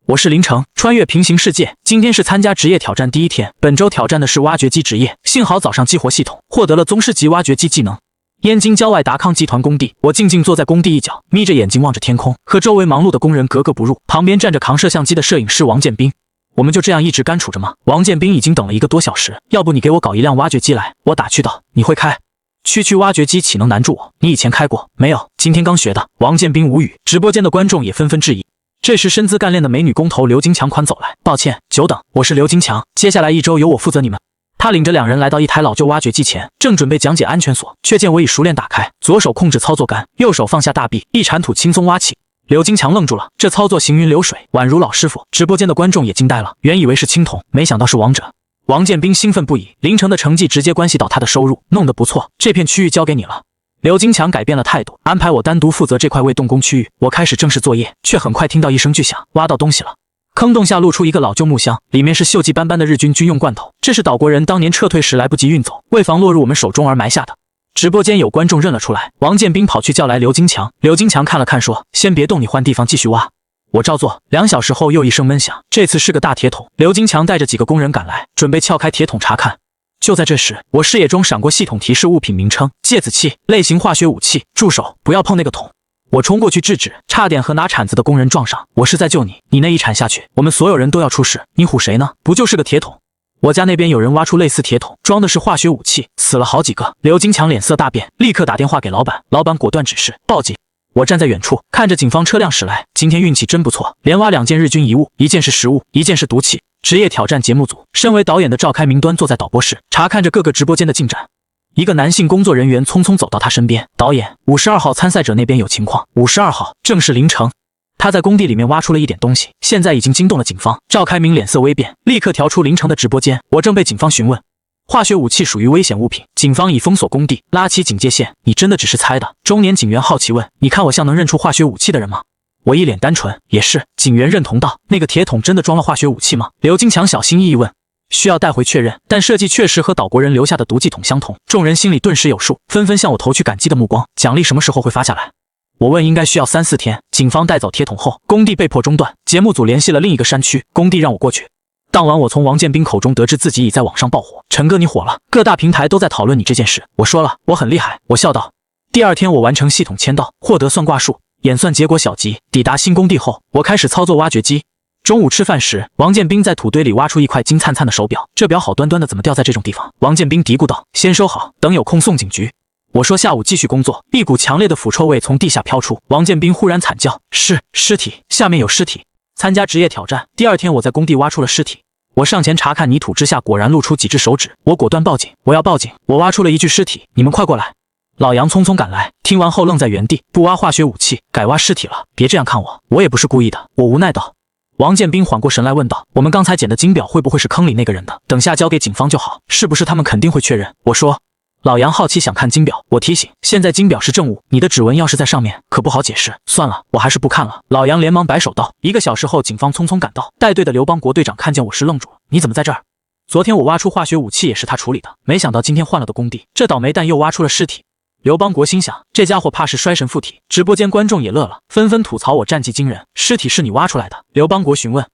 我是林城，穿越平行世界。今天是参加职业挑战第一天，本周挑战的是挖掘机职业。幸好早上激活系统，获得了宗师级挖掘机技能。燕京郊外达康集团工地，我静静坐在工地一角，眯着眼睛望着天空，和周围忙碌的工人格格不入。旁边站着扛摄像机的摄影师王建斌。我们就这样一直干杵着吗？王建斌已经等了1个多小时，要不你给我搞一辆挖掘机来？我打趣道。你会开？区挖掘机岂能难住我？你以前开过没有？今天刚学的。王建斌无语，直播间的观众也纷纷质疑。这时身姿干练的美女工头刘金强款走来，抱歉久等，我是刘金强，接下来1周由我负责你们。他领着2人来到一台老旧挖掘机前，正准备讲解安全锁，却见我已熟练打开，左手控制操作杆，右手放下大臂，一铲土轻松挖起。刘金强愣住了，这操作行云流水，宛如老师傅。直播间的观众也惊呆了，原以为是青铜，没想到是王者。王建斌兴奋不已，凌晨的成绩直接关系到他的收入，弄得不错，这片区域交给你了。刘金强改变了态度，安排我单独负责这块未动工区域。我开始正式作业，却很快听到一声巨响，挖到东西了。坑洞下露出一个老旧木箱，里面是锈迹斑斑的日军军用罐头，这是岛国人当年撤退时来不及运走，为防落入我们手中而埋下的。直播间有观众认了出来，王建斌跑去叫来刘金强。刘金强看了看说，先别动，你换地方继续挖。我照做。2小时后又一声闷响，这次是个大铁桶。刘金强带着几个工人赶来，准备撬开铁桶查看。就在这时，我视野中闪过系统提示物品名称：芥子气，类型化学武器。住手，不要碰那个桶！我冲过去制止，差点和拿铲子的工人撞上。我是在救你，你那一铲下去，我们所有人都要出事。你唬谁呢？不就是个铁桶？我家那边有人挖出类似铁桶，装的是化学武器，死了好几个。刘金强脸色大变，立刻打电话给老板，老板果断指示报警。我站在远处，看着警方车辆驶来。今天运气真不错，连挖2件日军遗物，1件是实物，1件是毒气。职业挑战节目组，身为导演的赵开明端坐在导播室，查看着各个直播间的进展。一个男性工作人员匆匆走到他身边，导演，52号参赛者那边有情况。52号正是林城，他在工地里面挖出了一点东西，现在已经惊动了警方。赵开明脸色微变，立刻调出林城的直播间。我正被警方询问，化学武器属于危险物品，警方已封锁工地，拉起警戒线。你真的只是猜的？中年警员好奇问，你看我像能认出化学武器的人吗？我一脸单纯，也是。警员认同道，那个铁桶真的装了化学武器吗？刘金强小心翼翼问，需要带回确认，但设计确实和岛国人留下的毒气桶相同。众人心里顿时有数，纷纷向我投去感激的目光。奖励什么时候会发下来？我问，应该需要3、4天。警方带走铁桶后，工地被迫中断，节目组联系了另一个山区工地让我过去。当晚我从王建斌口中得知自己已在网上爆火，陈哥你火了，各大平台都在讨论你这件事。我说了，我很厉害，我笑道。第2天我完成系统签到，获得算卦术，演算结果小吉。抵达新工地后，我开始操作挖掘机。中午吃饭时，王建斌在土堆里挖出一块金灿灿的手表，这表好端端的，怎么掉在这种地方？王建斌嘀咕道，先收好，等有空送警局。我说下午继续工作。一股强烈的腐臭味从地下飘出，王建斌忽然惨叫，尸体，下面有尸体。参加职业挑战第2天，我在工地挖出了尸体。我上前查看泥土之下，果然露出几只手指。我果断报警，我要报警，我挖出了1具尸体，你们快过来。老杨匆匆赶来，听完后愣在原地，不挖化学武器，改挖尸体了。别这样看我，我也不是故意的。我无奈道。王建斌缓过神来问道，我们刚才捡的金表会不会是坑里那个人的？等下交给警方就好，是不是他们肯定会确认？我说。老杨好奇想看金表，我提醒，现在金表是证物，你的指纹要是在上面可不好解释。算了，我还是不看了。老杨连忙摆手道。1个小时后，警方匆匆赶到，带队的刘邦国队长看见我时愣住了，你怎么在这儿？昨天我挖出化学武器也是他处理的，没想到今天换了个工地，这倒霉蛋又挖出了尸体。刘邦国心想，这家伙怕是衰神附体。直播间观众也乐了，纷纷吐槽我战绩惊人，尸体是你挖出来的？刘邦国询问。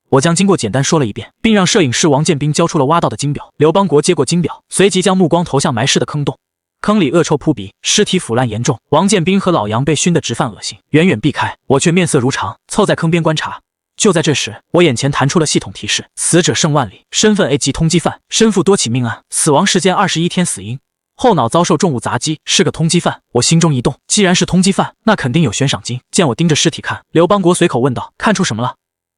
我将经过简单说了一遍，并让摄影师王建斌交出了挖到的金表。刘邦国接过金表，随即将目光投向埋尸的坑洞。坑里恶臭扑鼻，尸体腐烂严重。王建斌和老杨被熏得直犯恶心，远远避开。我却面色如常，凑在坑边观察。就在这时，我眼前弹出了系统提示：死者盛万里，身份 A 级通缉犯，身负多起命案，死亡时间21天，死因后脑遭受重物砸击，是个通缉犯。我心中一动，既然是通缉犯，那肯定有悬赏金。见我盯着尸体看，刘邦国随口问道，看出什么了？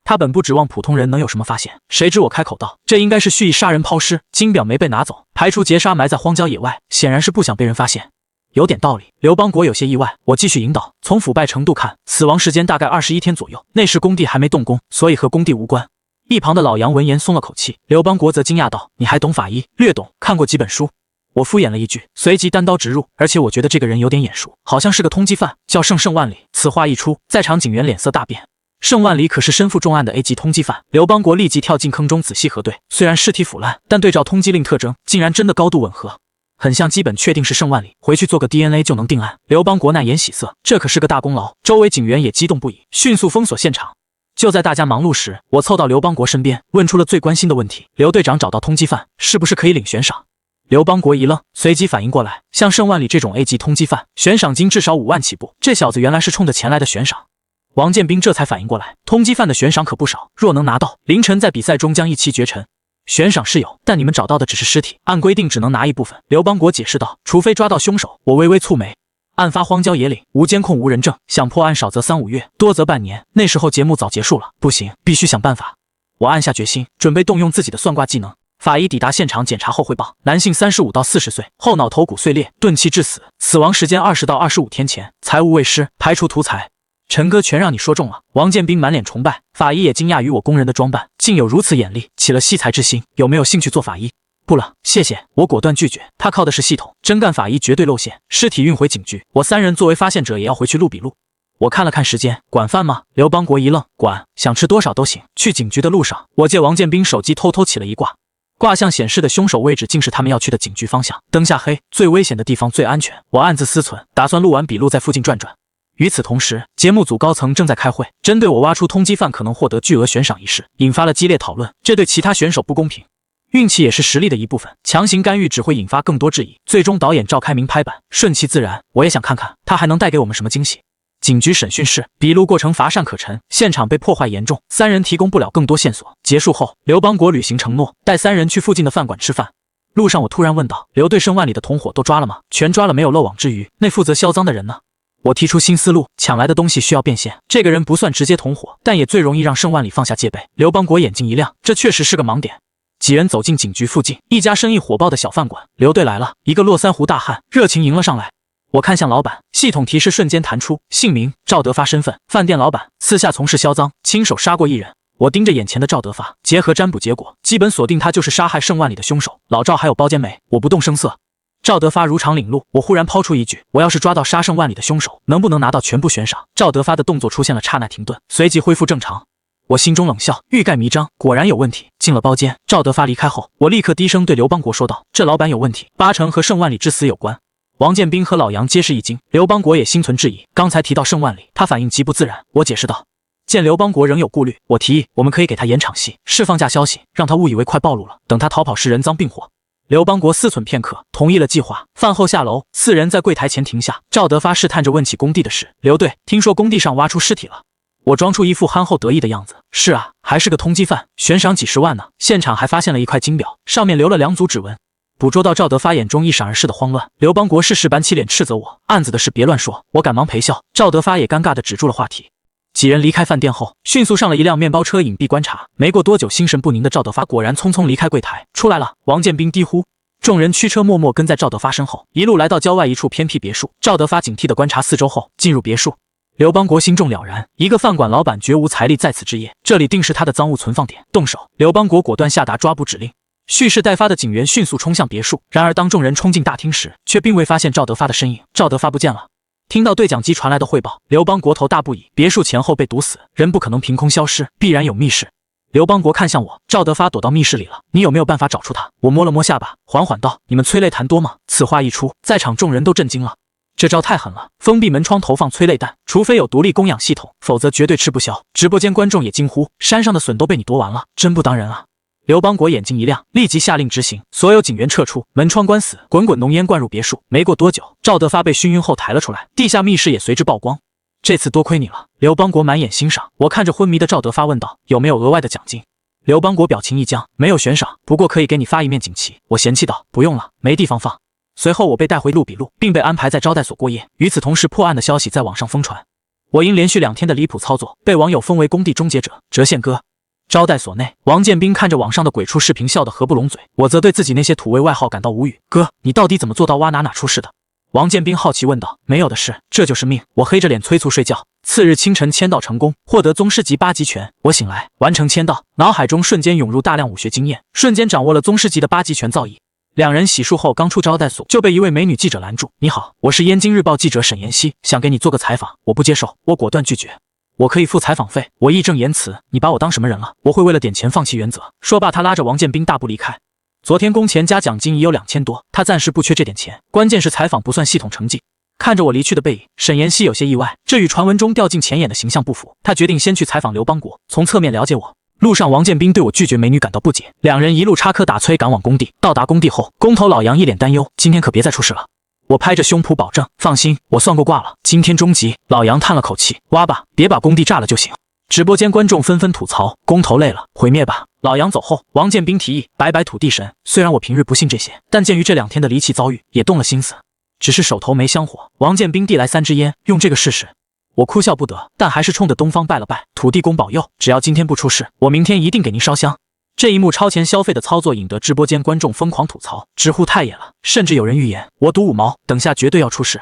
他本不指望普通人能有什么发现，谁知我开口道，这应该是蓄意杀人抛尸，金表没被拿走，排除劫杀埋在荒郊野外，显然是不想被人发现。有点道理。刘邦国有些意外，我继续引导，从腐败程度看，死亡时间大概21天左右，那时工地还没动工，所以和工地无关。一旁的老杨闻言松了口气，刘邦国则惊讶道，你还懂法医？略懂，看过几本书。我敷衍了一句，随即单刀直入，而且我觉得这个人有点眼熟，好像是个通缉犯，叫盛万里。此话一出，在场警员脸色大变。盛万里可是身负重案的 A 级通缉犯。刘邦国立即跳进坑中仔细核对，虽然尸体腐烂，但对照通缉令特征，竟然真的高度吻合，很像，基本确定是盛万里，回去做个 DNA 就能定案。刘邦国难掩喜色，这可是个大功劳。周围警员也激动不已，迅速封锁现场。就在大家忙碌时，我凑到刘邦国身边，问出了最关心的问题：刘队长找到通缉犯，是不是可以领悬赏？刘邦国一愣，随即反应过来，像盛万里这种 A 级通缉犯，悬赏金至少5万起步，这小子原来是冲着钱来的悬赏。王建斌这才反应过来，通缉犯的悬赏可不少，若能拿到，凌晨在比赛中将一骑绝尘。悬赏是有，但你们找到的只是尸体，按规定只能拿一部分。刘邦国解释道，除非抓到凶手。我微微蹙眉，案发荒郊野岭，无监控无人证，想破案少则3、5月，多则半年，那时候节目早结束了。不行，必须想办法。我暗下决心，准备动用自己的算卦技能。法医抵达现场检查后汇报，男性35到40岁，后脑头骨碎裂，钝器致死，死亡时间20到25天前，财物未失，排除图财。陈哥全让你说中了。王建斌满脸崇拜，法医也惊讶于我工人的装扮，竟有如此眼力，起了惜才之心。有没有兴趣做法医？不了，谢谢。我果断拒绝。他靠的是系统，真干法医绝对露馅。尸体运回警局，我3人作为发现者也要回去录笔录。我看了看时间，管饭吗？刘邦国一愣，管，想吃多少都行。去警局的路上，我借王建斌手机偷偷起了一卦。卦象显示的凶手位置竟是他们要去的警局方向。灯下黑，最危险的地方最安全。我暗自思忖，打算录完笔录在附近转转。与此同时，节目组高层正在开会，针对我挖出通缉犯可能获得巨额悬赏一事，引发了激烈讨论。这对其他选手不公平。运气也是实力的一部分，强行干预只会引发更多质疑。最终导演赵开明拍板，顺其自然。我也想看看他还能带给我们什么惊喜。警局审讯室，笔录过程乏善可陈，现场被破坏严重，3人提供不了更多线索。结束后，刘邦国履行承诺，带3人去附近的饭馆吃饭。路上我突然问道，刘队盛万里的同伙都抓了吗？全抓了，没有漏网之鱼。那负责销赃的人呢？我提出新思路，抢来的东西需要变现。这个人不算直接同伙，但也最容易让盛万里放下戒备。刘邦国眼睛一亮，这确实是个盲点。几人走进警局附近一家生意火爆的小饭馆，刘队来了，一个络腮胡大汉热情迎了上来。我看向老板，系统提示瞬间弹出，姓名赵德发，身份饭店老板，私下从事销赃，亲手杀过1人。我盯着眼前的赵德发，结合占卜结果，基本锁定他就是杀害盛万里的凶手。老赵还有包间没？我不动声色。赵德发如常领路，我忽然抛出一句，我要是抓到杀盛万里的凶手，能不能拿到全部悬赏？赵德发的动作出现了刹那停顿，随即恢复正常。我心中冷笑，欲盖弥彰，果然有问题。进了包间，赵德发离开后，我立刻低声对刘邦国说道，这老板有问题，8成和盛万里之死有关。王建斌和老杨皆是一惊，刘邦国也心存质疑。刚才提到盛万里，他反应极不自然。我解释道，见刘邦国仍有顾虑，我提议我们可以给他演场戏，释放假消息，让他误以为快暴露了，等他逃跑时人赃并获。刘邦国思忖片刻，同意了计划。饭后下楼，4人在柜台前停下。赵德发试探着问起工地的事。刘队，听说工地上挖出尸体了。我装出一副憨厚得意的样子。是啊，还是个通缉犯，悬赏几10万呢。现场还发现了一块金表，上面留了2组指纹。捕捉到赵德发眼中一闪而逝的慌乱，刘邦国是般气脸斥责我，案子的事别乱说。我赶忙陪笑，赵德发也尴尬地止住了话题。几人离开饭店后，迅速上了一辆面包车隐蔽观察。没过多久，心神不宁的赵德发果然匆匆离开柜台，出来了。王建斌低呼，众人驱车默默跟在赵德发身后，一路来到郊外一处偏僻别墅。赵德发警惕地观察4周后，进入别墅。刘邦国心中了然，一个饭馆老板绝无财力在此置业，这里定是他的赃物存放点。动手！刘邦国果断下达抓捕指令。蓄势待发的警员迅速冲向别墅，然而当众人冲进大厅时，却并未发现赵德发的身影。赵德发不见了。听到对讲机传来的汇报，刘邦国头大不已。别墅前后被堵死，人不可能凭空消失，必然有密室。刘邦国看向我，赵德发躲到密室里了，你有没有办法找出他？我摸了摸下巴，缓缓道，你们催泪弹多吗？此话一出，在场众人都震惊了。这招太狠了，封闭门窗投放催泪弹，除非有独立供氧系统，否则绝对吃不消。直播间观众也惊呼，山上的笋都被你夺完了，真不当人啊。刘邦国眼睛一亮，立即下令执行，所有警员撤出，门窗关死，滚滚浓烟灌入别墅。没过多久，赵德发被熏晕后抬了出来，地下密室也随之曝光。这次多亏你了。刘邦国满眼欣赏，我看着昏迷的赵德发问道，有没有额外的奖金？刘邦国表情一僵，没有悬赏，不过可以给你发一面锦旗。我嫌弃道，不用了，没地方放。随后我被带回录笔录，并被安排在招待所过夜。与此同时，破案的消息在网上疯传，我因连续2天的离谱操作，被网友封为工地终结者、折线哥。招待所内，王建斌看着网上的鬼畜视频笑得合不拢嘴，我则对自己那些土味外号感到无语。哥，你到底怎么做到挖哪出事的？王建斌好奇问道。没有的事，这就是命。我黑着脸催促睡觉。次日清晨签到成功，获得宗师级8级拳。我醒来，完成签到，脑海中瞬间涌入大量武学经验，瞬间掌握了宗师级的8级拳造诣。2人洗漱后刚出招待所，就被一位美女记者拦住。你好，我是燕京日报记者沈妍希，想给你做个采访。我不接受，我果断拒绝。我可以付采访费，我义正言辞。你把我当什么人了？我会为了点钱放弃原则。说罢，他拉着王建斌大步离开。昨天工钱加奖金已有2000多，他暂时不缺这点钱，关键是采访不算系统成绩。看着我离去的背影，沈妍希有些意外，这与传闻中掉进钱眼的形象不符。她决定先去采访刘邦国，从侧面了解我。路上，王建斌对我拒绝美女感到不解，两人一路插科打诨赶往工地。到达工地后，工头老杨一脸担忧：“今天可别再出事了。”我拍着胸脯保证：“放心，我算过卦了，今天终极。”老杨叹了口气：“挖吧，别把工地炸了就行。”直播间观众纷纷吐槽：“工头累了，毁灭吧。”老杨走后，王建斌提议拜拜土地神。虽然我平日不信这些，但鉴于这2天的离奇遭遇，也动了心思。只是手头没香火，王建斌递来3支烟，用这个试试。我哭笑不得，但还是冲着东方拜了拜，土地公保佑，只要今天不出事，我明天一定给您烧香。这一幕超前消费的操作引得直播间观众疯狂吐槽，直呼太野了，甚至有人预言我赌5毛，等下绝对要出事。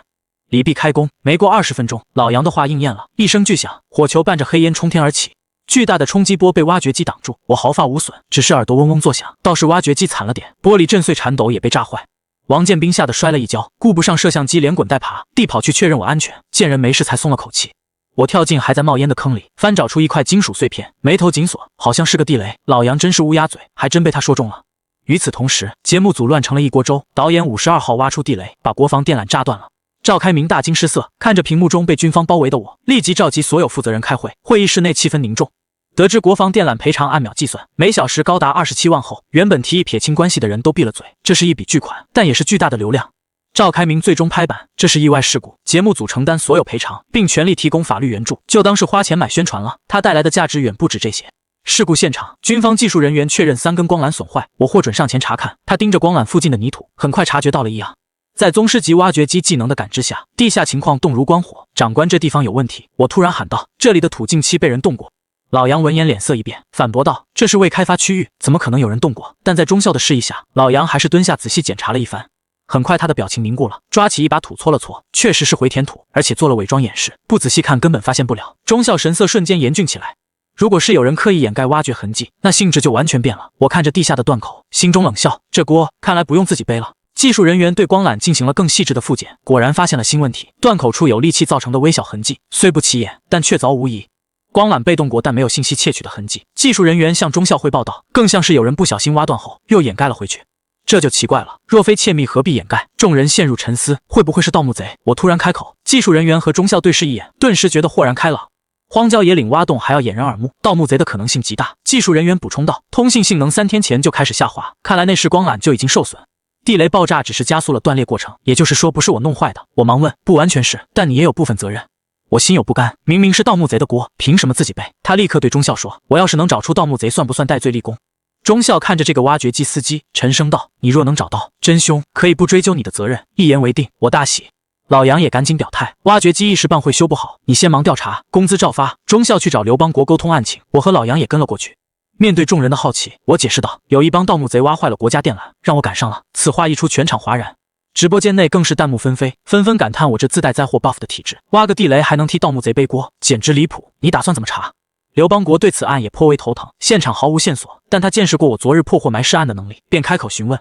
礼毕开工，没过20分钟，老杨的话应验了，一声巨响，火球伴着黑烟冲天而起，巨大的冲击波被挖掘机挡住，我毫发无损，只是耳朵嗡嗡作响，倒是挖掘机惨了点，玻璃震碎，铲斗也被炸坏。王建斌吓得摔了一跤，顾不上摄像机，连滚带爬地跑去确认我安全，见人没事才松了口气。我跳进还在冒烟的坑里，翻找出一块金属碎片，眉头紧锁，好像是个地雷。老杨真是乌鸦嘴，还真被他说中了。与此同时，节目组乱成了一锅粥，导演52号挖出地雷，把国防电缆炸断了。赵开明大惊失色，看着屏幕中被军方包围的我，立即召集所有负责人开会。会议室内气氛凝重。得知国防电缆赔偿按秒计算，每小时高达27万后，原本提议撇清关系的人都闭了嘴。这是一笔巨款，但也是巨大的流量。赵开明最终拍板，这是意外事故，节目组承担所有赔偿，并全力提供法律援助，就当是花钱买宣传了。它带来的价值远不止这些。事故现场，军方技术人员确认3根光缆损坏，我获准上前查看。他盯着光缆附近的泥土，很快察觉到了异样。在宗师级挖掘机技能的感知下，地下情况动如观火。长官，这地方有问题！我突然喊道：“这里的土近期被人动过。”老杨闻言脸色一变，反驳道：“这是未开发区域，怎么可能有人动过？”但在中校的示意下，老杨还是蹲下仔细检查了一番。很快他的表情凝固了，抓起一把土搓了搓，确实是回填土，而且做了伪装演示，不仔细看根本发现不了。中校神色瞬间严峻起来。如果是有人刻意掩盖挖掘痕迹，那性质就完全变了。我看着地下的断口，心中冷笑，这锅看来不用自己背了。技术人员对光缆进行了更细致的复检，果然发现了新问题，断口处有利器造成的微小痕迹，虽不起眼，但确凿无疑。光缆被动过，但没有信息窃取的痕迹。技术人员向中校汇报道，更像是有人不小心挖断后又掩盖了回去。这就奇怪了，若非窃密，何必掩盖？众人陷入沉思，会不会是盗墓贼？我突然开口，技术人员和中校对视一眼，顿时觉得豁然开朗。荒郊野岭挖洞还要掩人耳目，盗墓贼的可能性极大。技术人员补充道，通信性能3天前就开始下滑，看来内饰光缆就已经受损。地雷爆炸只是加速了断裂过程，也就是说不是我弄坏的。我忙问，不完全是，但你也有部分责任。我心有不甘，明明是盗墓贼的锅，凭什么自己背？他立刻对中校说，我要是能找出盗墓贼，算不算戴罪立功？中校看着这个挖掘机司机，沉声道，你若能找到真凶，可以不追究你的责任。一言为定。我大喜。老杨也赶紧表态，挖掘机一时半会修不好，你先忙调查，工资照发。中校去找刘邦国沟通案情，我和老杨也跟了过去。面对众人的好奇，我解释道，有一帮盗墓贼挖坏了国家电缆，让我赶上了。此话一出，全场哗然。直播间内更是弹幕纷飞，纷纷感叹我这自带灾祸 buff 的体质，挖个地雷还能替盗墓贼背锅，简直离谱！你打算怎么查？刘邦国对此案也颇为头疼，现场毫无线索，但他见识过我昨日破获埋尸案的能力，便开口询问。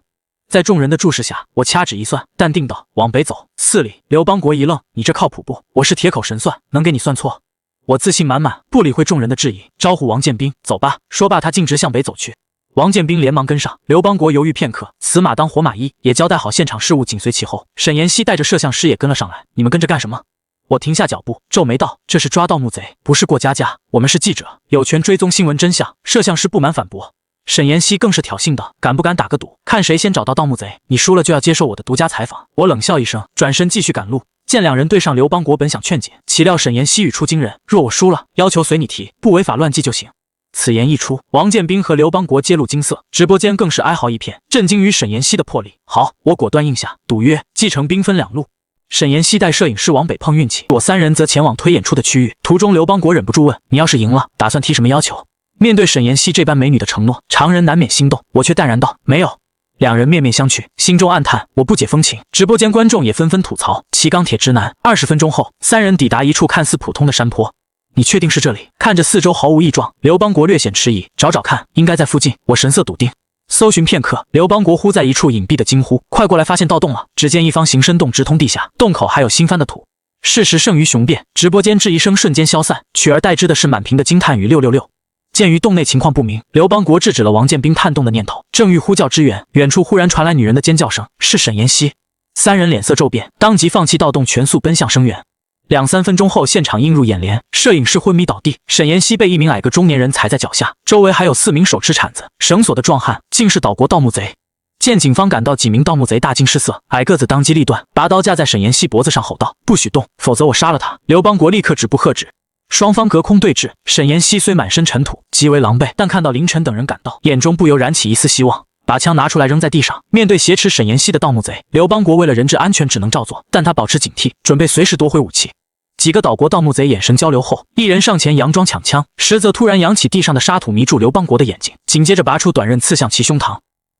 在众人的注视下，我掐指一算，淡定道，往北走4里。刘邦国一愣，你这靠谱不？我是铁口神算，能给你算错？我自信满满，不理会众人的质疑，招呼王建斌，走吧。说罢，他径直向北走去。王建斌连忙跟上，刘邦国犹豫片刻，死马当活马医，也交代好现场事务，紧随其后。沈妍希带着摄像师也跟了上来，你们跟着干什么？我停下脚步，皱眉道，这是抓盗墓贼，不是过家家，我们是记者，有权追踪新闻真相。摄像师不满反驳。沈妍希更是挑衅道，敢不敢打个赌，看谁先找到盗墓贼？你输了就要接受我的独家采访。我冷笑一声，转身继续赶路。见两人对上刘邦国，本想劝解，岂料沈妍希语出惊人，若我输了，要求随你提，不违法乱纪就行。此言一出，王建斌和刘邦国揭露惊色，直播间更是哀嚎一片，震惊于沈妍希的魄力。好，我果断应下，赌约继承兵分2路。沈妍希带摄影师往北碰运气，我3人则前往推演出的区域。途中，刘邦国忍不住问，你要是赢了，打算提什么要求？面对沈妍希这般美女的承诺，常人难免心动，我却淡然道，没有。两人面面相觑，心中暗叹，我不解风情。直播间观众也纷纷吐槽，齐钢铁直男。20分钟后，3人抵达一处看似普通的山坡。你确定是这里？看着四周毫无异状，刘邦国略显迟疑，找找看，应该在附近。我神色笃定。搜寻片刻，刘邦国忽在一处隐蔽的惊呼，快过来，发现盗洞了。只见一方形深洞直通地下，洞口还有新翻的土。事实胜于雄辩，直播间质疑声瞬间消散，取而代之的是满屏的惊叹与666。鉴于洞内情况不明，刘邦国制止了王建斌探洞的念头，正欲呼叫支援，远处忽然传来女人的尖叫声，是沈妍希。三人脸色骤变，当即放弃盗洞，全速奔向声源。2-3分钟后，现场映入眼帘，摄影师昏迷倒地，沈妍希被一名矮个中年人踩在脚下，周围还有4名手持铲子、绳索的壮汉，竟是岛国盗墓贼。见警方赶到，几名盗墓贼大惊失色，矮个子当机立断，拔刀架在沈妍希脖子上，吼道：“不许动，否则我杀了他！”刘邦国立刻止步喝止。双方隔空对峙，沈妍希虽满身尘土，极为狼狈，但看到凌晨等人赶到，眼中不由燃起一丝希望，把枪拿出来扔在地上。面对挟持沈妍希的盗墓贼，刘邦国为了人质安全只能照做，但他保持警惕，准备随时夺回武器。几个岛国盗墓贼眼神交流后，一人上前佯装抢枪，实则突然扬起地上的沙土迷住刘邦国的眼睛，紧接着拔出短刃刺向其胸膛。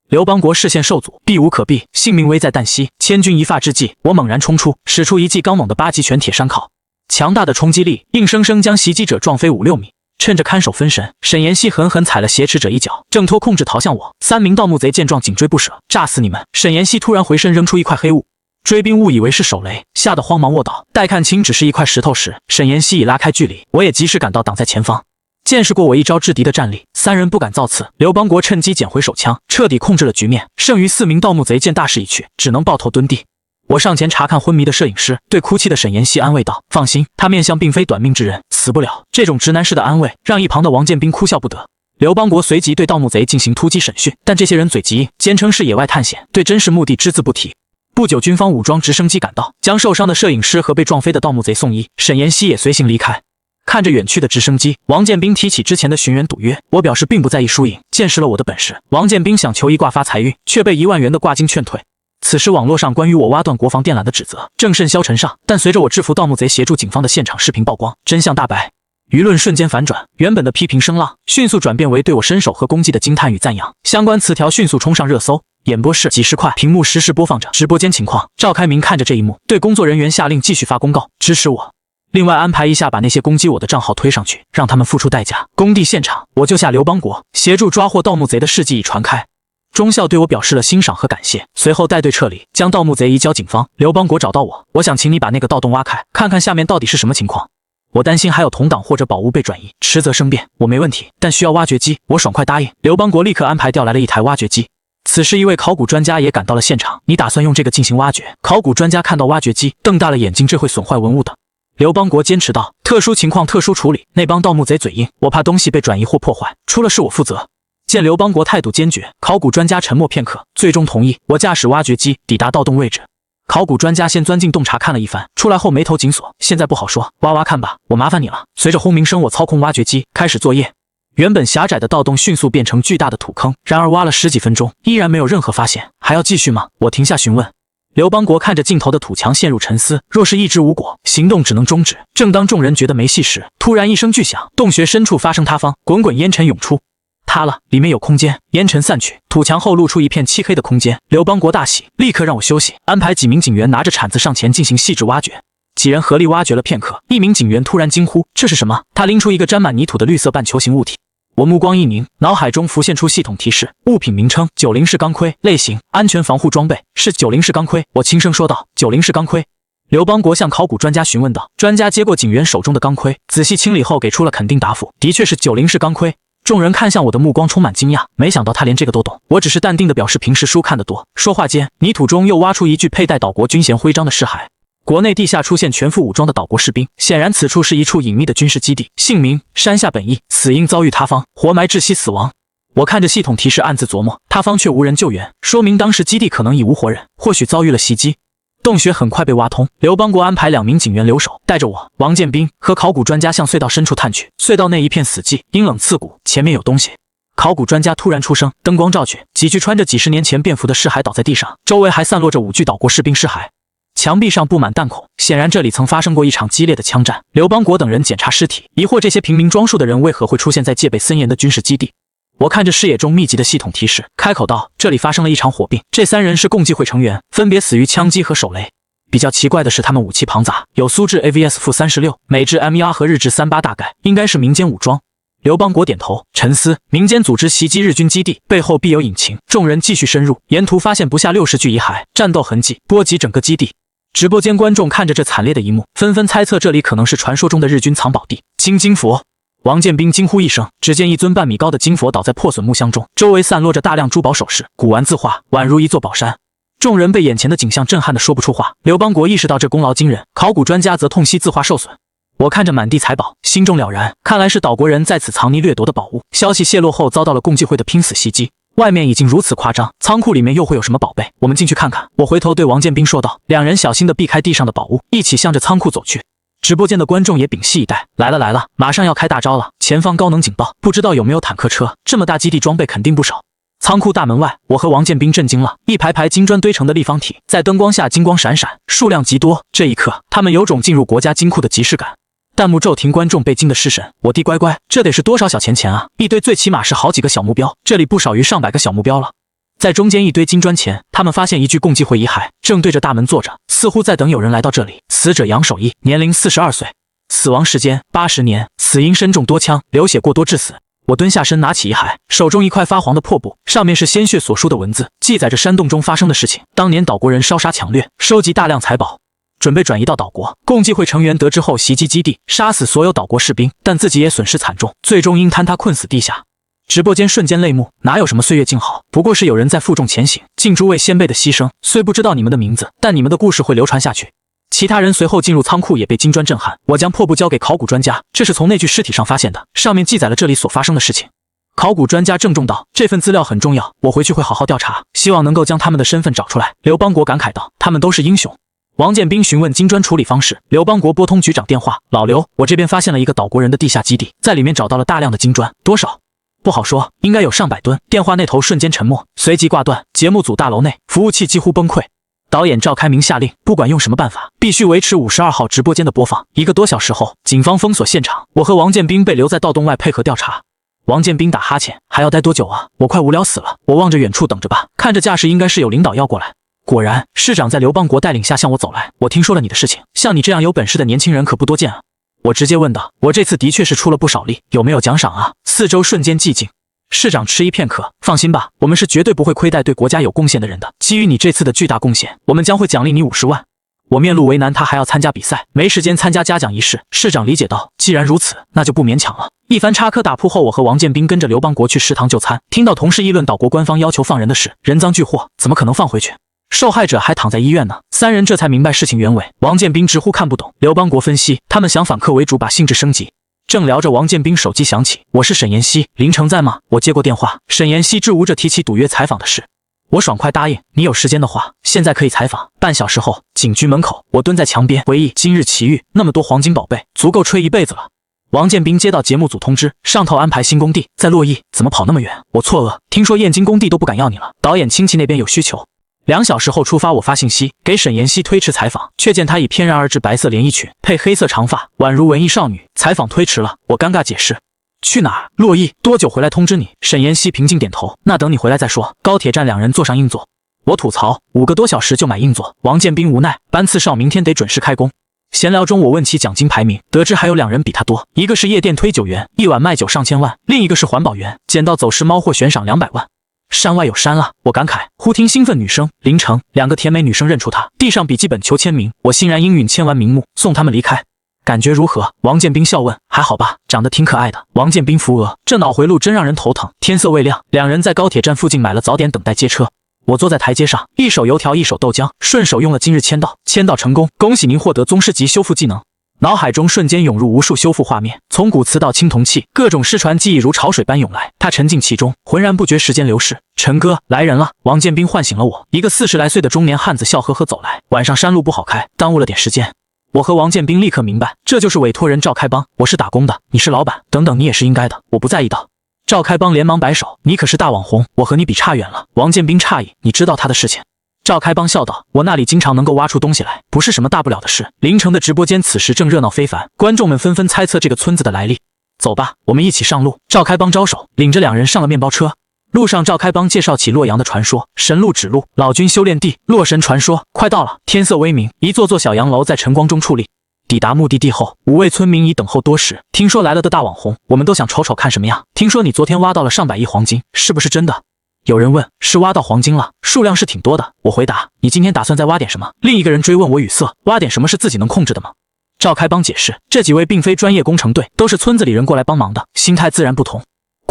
刘邦国视线受阻，避无可避，性命危在旦夕，千钧一发之际，我猛然冲出，使出一记刚猛的8级拳铁山靠，强大的冲击力硬生生将袭击者撞飞5-6米。趁着看守分神，沈妍希狠狠踩了挟持者一脚，挣脱控制逃向我。3名盗墓贼见状紧追不舍，炸死你们！沈妍希突然回身扔出一块黑雾，追兵误以为是手雷，吓得慌忙卧倒。待看清只是一块石头时，沈妍希已拉开距离，我也及时赶到挡在前方。见识过我一招制敌的战力，3人不敢造次。刘邦国趁机捡回手枪，彻底控制了局面。剩余4名盗墓贼见大势已去，只能抱头蹲地。我上前查看昏迷的摄影师，对哭泣的沈妍希安慰道：“放心，他面相并非短命之人，死不了。”这种直男式的安慰让一旁的王建斌哭笑不得。刘邦国随即对盗墓贼进行突击审讯，但这些人嘴急硬，坚称是野外探险，对真实目的只字不提。不久，军方武装直升机赶到，将受伤的摄影师和被撞飞的盗墓贼送医，沈妍希也随行离开。看着远去的直升机，王建斌提起之前的寻人赌约，我表示并不在意输赢，见识了我的本事。王建斌想求一卦发财运，却被1万元的挂金劝退。此时网络上关于我挖断国防电缆的指责正甚嚣尘上，但随着我制服盗墓贼、协助警方的现场视频曝光，真相大白，舆论瞬间反转，原本的批评声浪迅速转变为对我身手和功绩的惊叹与赞扬，相关词条迅速冲上热搜。演播室几十块屏幕实时播放着直播间情况，赵开明看着这一幕，对工作人员下令继续发公告支持我。另外安排一下把那些攻击我的账号推上去，让他们付出代价。工地现场，我救下刘邦国，协助抓获盗墓贼的事迹已传开。中校对我表示了欣赏和感谢，随后带队撤离，将盗墓贼移交警方。刘邦国找到我想请你把那个盗洞挖开，看看下面到底是什么情况。我担心还有同党或者宝物被转移，迟则生变。我没问题，但需要挖掘机，我爽快答应。刘邦国立刻安排调来了一台挖掘机。此时一位考古专家也赶到了现场，你打算用这个进行挖掘？考古专家看到挖掘机，瞪大了眼睛，这会损坏文物的。刘邦国坚持道：“特殊情况特殊处理，那帮盗墓贼嘴硬，我怕东西被转移或破坏，出了事我负责。”见刘邦国态度坚决，考古专家沉默片刻，最终同意。我驾驶挖掘机抵达盗洞位置。考古专家先钻进洞察看了一番，出来后眉头紧锁，现在不好说，挖挖看吧，我麻烦你了。随着轰鸣声，我操控挖掘机开始作业。原本狭窄的盗洞迅速变成巨大的土坑，然而挖了10几分钟，依然没有任何发现。还要继续吗？我停下询问。刘邦国看着镜头的土墙陷入沉思，若是一直无果，行动只能终止。正当众人觉得没戏时，突然一声巨响，洞穴深处发生塌方，滚滚烟尘涌出。塌了，里面有空间。烟尘散去，土墙后露出一片漆黑的空间。刘邦国大喜，立刻让我休息，安排几名警员拿着铲子上前进行细致挖掘。几人合力挖掘了片刻，一名警员突然惊呼：“这是什么？”他拎出一个沾满泥土的绿色半球形物体。我目光一凝，脑海中浮现出系统提示：物品名称90式钢盔，类型安全防护装备，是90式钢盔。我轻声说道：“90式钢盔。”刘邦国向考古专家询问道。专家接过警员手中的钢盔，仔细清理后给出了肯定答复：“的确是90式钢盔。”众人看向我的目光充满惊讶，没想到他连这个都懂。我只是淡定地表示平时书看得多。说话间，泥土中又挖出一具佩戴岛国军衔徽章的尸骸。国内地下出现全副武装的岛国士兵，显然此处是一处隐秘的军事基地。姓名：山下本义，死因遭遇塌方，活埋窒息死亡。我看着系统提示暗自琢磨，塌方却无人救援，说明当时基地可能已无活人，或许遭遇了袭击。洞穴很快被挖通，刘邦国安排2名警员留守，带着我、王建斌和考古专家向隧道深处探去。隧道内一片死寂，阴冷刺骨，前面有东西。考古专家突然出声，灯光照去，几具穿着几十年前便服的尸骸倒在地上，周围还散落着5具岛国士兵尸骸。墙壁上布满弹孔，显然这里曾发生过一场激烈的枪战。刘邦国等人检查尸体，疑惑这些平民装束的人为何会出现在戒备森严的军事基地。我看着视野中密集的系统提示，开口道：“这里发生了一场火并，这3人是共济会成员，分别死于枪击和手雷。比较奇怪的是，他们武器庞杂，有苏制 AVS-36、美制 M12和日制38大概，应该是民间武装。”刘邦国点头，沉思：民间组织袭击日军基地，背后必有隐情。众人继续深入，沿途发现不下60具遗骸，战斗痕迹波及整个基地。直播间观众看着这惨烈的一幕，纷纷猜测这里可能是传说中的日军藏宝地。金佛！王建斌惊呼一声，只见一尊半米高的金佛倒在破损木箱中，周围散落着大量珠宝首饰，古玩字画，宛如一座宝山。众人被眼前的景象震撼得说不出话。刘邦国意识到这功劳惊人，考古专家则痛惜字画受损。我看着满地财宝，心中了然，看来是岛国人在此藏匿掠夺的宝物。消息泄露后，遭到了共济会的拼死袭击。外面已经如此夸张，仓库里面又会有什么宝贝？我们进去看看。我回头对王建斌说道，两人小心地避开地上的宝物，一起向着仓库走去。直播间的观众也屏息以待，来了，马上要开大招了！前方高能警报，不知道有没有坦克车？这么大基地，装备肯定不少。仓库大门外，我和王建斌震惊了，一排排金砖堆成的立方体，在灯光下金光闪闪，数量极多。这一刻，他们有种进入国家金库的即视感。弹幕骤停，观众被惊得失神。我弟乖乖，这得是多少小钱啊！一堆最起码是好几个小目标，这里不少于上百个小目标了。在中间一堆金砖前，他们发现一具共济会遗骸，正对着大门坐着，似乎在等有人来到这里。死者杨守义，年龄42岁，死亡时间80年，死因身中多枪，流血过多致死。我蹲下身拿起遗骸，手中一块发黄的破布，上面是鲜血所书的文字，记载着山洞中发生的事情。当年岛国人烧杀抢掠，收集大量财宝，准备转移到岛国。共济会成员得知后袭击基地，杀死所有岛国士兵，但自己也损失惨重，最终因坍塌困死地下。直播间瞬间泪目，哪有什么岁月静好，不过是有人在负重前行，敬诸位先辈的牺牲。虽不知道你们的名字，但你们的故事会流传下去。其他人随后进入仓库，也被金砖震撼。我将破布交给考古专家，这是从那具尸体上发现的，上面记载了这里所发生的事情。考古专家郑重道，这份资料很重要，我回去会好好调查，希望能够将他们的身份找出来。刘邦国感慨道，他们都是英雄。王建斌询问金砖处理方式，刘邦国拨通局长电话，老刘，我这边发现了一个岛国人的地下基地，在里面找到了大量的金砖，多少？不好说，应该有上百吨。电话那头瞬间沉默，随即挂断。节目组大楼内，服务器几乎崩溃。导演赵开明下令，不管用什么办法，必须维持52号直播间的播放。1个多小时后，警方封锁现场，我和王建斌被留在盗洞外配合调查。王建斌打哈欠，还要待多久啊？我快无聊死了。我望着远处等着吧，看着架势应该是有领导要过来。果然，市长在刘邦国带领下向我走来。我听说了你的事情，像你这样有本事的年轻人可不多见啊。我直接问道，我这次的确是出了不少力，有没有奖赏啊？四周瞬间寂静。市长迟疑片刻，放心吧，我们是绝对不会亏待对国家有贡献的人的。基于你这次的巨大贡献，我们将会奖励你50万。我面露为难，他还要参加比赛，没时间参加嘉奖仪式。市长理解道，既然如此，那就不勉强了。一番插科打诨后，我和王建斌跟着刘邦国去食堂就餐，听到同事议论岛国官方要求放人的事，人赃俱获，怎么可能放回去？受害者还躺在医院呢。三人这才明白事情原委。王建斌直呼看不懂。刘邦国分析，他们想反客为主，把性质升级。正聊着，王建斌手机响起，我是沈妍希，林城在吗？我接过电话，沈妍希支吾着提起赌约采访的事，我爽快答应，你有时间的话，现在可以采访。半小时后，警局门口，我蹲在墙边回忆今日奇遇，那么多黄金宝贝，足够吹一辈子了。王建斌接到节目组通知，上头安排新工地，在洛邑，怎么跑那么远？我错愕，听说燕京工地都不敢要你了，导演亲戚那边有需求。2小时后出发，我发信息给沈妍希推迟采访，却见她已翩然而至，白色连衣裙配黑色长发，宛如文艺少女。采访推迟了，我尴尬解释，去哪儿？洛邑，多久回来通知你？沈妍希平静点头，那等你回来再说。高铁站2人坐上硬座，我吐槽5个多小时就买硬座。王建斌无奈，班次少，明天得准时开工。闲聊中，我问起奖金排名，得知还有2人比他多，一个是夜店推酒员，一碗卖酒上千万，另一个是环保员，捡到走失猫或悬赏200万。山外有山了，我感慨。忽听兴奋女声，林城，2个甜美女生认出他，递上笔记本求签名，我欣然应允，签完名目，送他们离开。感觉如何？王建斌笑问。还好吧，长得挺可爱的。王建斌扶额，这脑回路真让人头疼。天色未亮，2人在高铁站附近买了早点，等待接车。我坐在台阶上，一手油条一手豆浆，顺手用了今日签到，签到成功，恭喜您获得宗师级修复技能。脑海中瞬间涌入无数修复画面，从古瓷到青铜器，各种失传记忆如潮水般涌来。他沉浸其中，浑然不觉时间流逝。陈哥，来人了！王建斌唤醒了我。一个40来岁的中年汉子笑呵呵走来。晚上山路不好开，耽误了点时间。我和王建斌立刻明白，这就是委托人赵开邦。我是打工的，你是老板，等等，你也是应该的。我不在意的。赵开邦连忙摆手，你可是大网红，我和你比差远了。王建斌诧异，你知道他的事情？赵开邦笑道，我那里经常能够挖出东西来，不是什么大不了的事。凌城的直播间此时正热闹非凡，观众们纷纷猜测这个村子的来历。走吧，我们一起上路。赵开邦招手，领着2人上了面包车。路上，赵开邦介绍起洛阳的传说，神路指路，老君修炼地，洛神传说。快到了，天色微明，一座座小洋楼在晨光中矗立。抵达目的地后，5位村民已等候多时。听说来了的大网红，我们都想瞅瞅看什么样。听说你昨天挖到了上百亿黄金，是不是真的？有人问，是挖到黄金了，数量是挺多的。我回答，你今天打算再挖点什么？另一个人追问，我语塞，挖点什么是自己能控制的吗？赵开邦解释，这几位并非专业工程队，都是村子里人过来帮忙的，心态自然不同。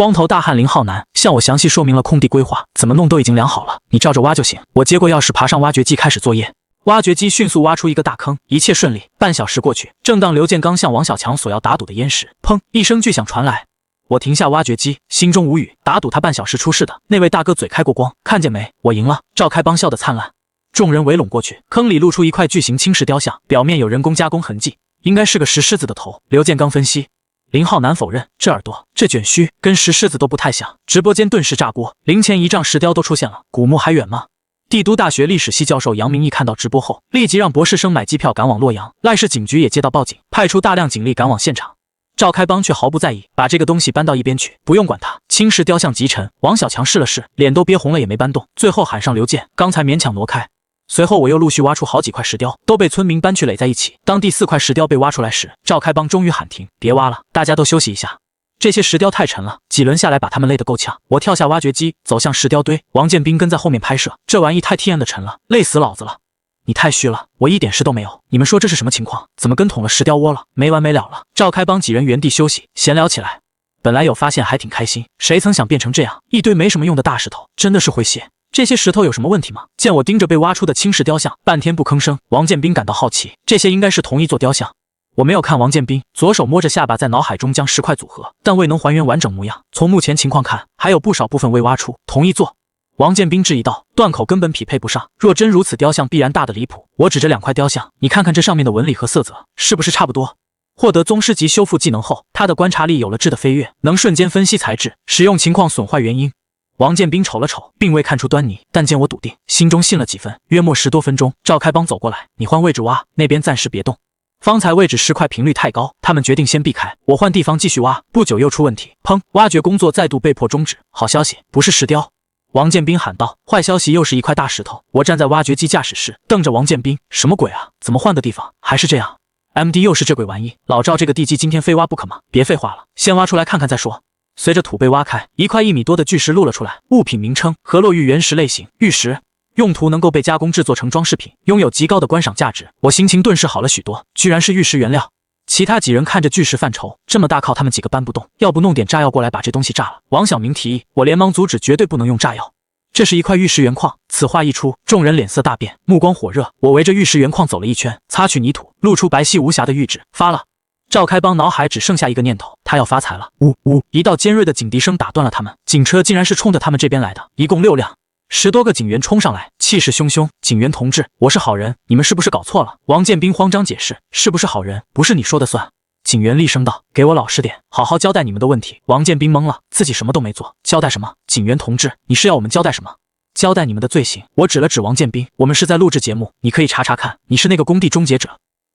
光头大汉林浩南向我详细说明了空地规划，怎么弄都已经量好了，你照着挖就行。我接过钥匙，爬上挖掘机开始作业。挖掘机迅速挖出一个大坑，一切顺利。半小时过去，正当刘建刚向王小强索要打赌的烟时，砰一声巨响传来。我停下挖掘机，心中无语。打赌他半小时出事的那位大哥嘴开过光，看见没？我赢了！赵开邦笑得灿烂。众人围拢过去，坑里露出一块巨型青石雕像，表面有人工加工痕迹，应该是个石狮子的头。刘建刚分析。林浩南否认，这耳朵、这卷须跟石狮子都不太像。直播间顿时炸锅，灵前一丈石雕都出现了，古墓还远吗？帝都大学历史系教授杨明义看到直播后，立即让博士生买机票赶往洛阳。赖氏警局也接到报警，派出大量警力赶往现场。赵开邦却毫不在意，把这个东西搬到一边去，不用管它。青石雕像极沉，王小强试了试，脸都憋红了也没搬动，最后喊上刘健，刚才勉强挪开。随后我又陆续挖出好几块石雕，都被村民搬去垒在一起。当第4块石雕被挖出来时，赵开邦终于喊停，别挖了，大家都休息一下。这些石雕太沉了，几轮下来把他们累得够呛。我跳下挖掘机，走向石雕堆，王建斌跟在后面拍摄。这玩意太天然的沉了，累死老子了。你太虚了，我一点事都没有。你们说这是什么情况？怎么跟捅了石雕窝了？没完没了了。赵开邦几人原地休息，闲聊起来。本来有发现还挺开心，谁曾想变成这样，一堆没什么用的大石头，真的是会谢。这些石头有什么问题吗？见我盯着被挖出的青石雕像，半天不吭声。王建斌感到好奇，这些应该是同一座雕像。我没有看王建斌，左手摸着下巴，在脑海中将石块组合，但未能还原完整模样。从目前情况看，还有不少部分未挖出。同一座。王建斌质疑道，断口根本匹配不上，若真如此，雕像必然大得离谱。我指着2块雕像，你看看这上面的纹理和色泽，是不是差不多？获得宗师级修复技能后，他的观察力有了质的飞跃，能瞬间分析材质、使用情况、损坏原因。王建斌瞅了瞅，并未看出端倪，但见我笃定，心中信了几分。约莫10多分钟，赵开邦走过来，你换位置挖，那边暂时别动。方才位置石块频率太高，他们决定先避开，我换地方继续挖。不久又出问题，砰！挖掘工作再度被迫终止。好消息，不是石雕。王建斌喊道。坏消息，又是一块大石头。我站在挖掘机驾驶室，瞪着王建斌，什么鬼啊？怎么换个地方还是这样 ？MD 又是这鬼玩意，老赵这个地基今天非挖不可吗？别废话了，先挖出来看看再说。随着土被挖开，一块1米多的巨石露了出来，物品名称：河洛玉原石类型，玉石。用途能够被加工制作成装饰品，拥有极高的观赏价值。我心情顿时好了许多，居然是玉石原料。其他几人看着巨石犯愁，这么大靠他们几个搬不动，要不弄点炸药过来把这东西炸了。王小明提议，我连忙阻止，绝对不能用炸药。这是一块玉石原矿。此话一出，众人脸色大变，目光火热。我围着玉石原矿走了一圈，擦去泥土，露出白皙无瑕的玉质，发了。赵开邦脑海只剩下一个念头，他要发财了。呜呜！一道尖锐的警笛声打断了他们，警车竟然是冲着他们这边来的，一共6辆。10多个警员冲上来，气势汹汹。警员同志，我是好人，你们是不是搞错了？王建斌慌张解释，是不是好人，不是你说的算。警员厉声道，给我老实点，好好交代你们的问题。王建斌懵了，自己什么都没做，交代什么？警员同志，你是要我们交代什么？交代你们的罪行。我指了指王建斌，我们是在录制节目，你可以查查看，你是那个工地终结者。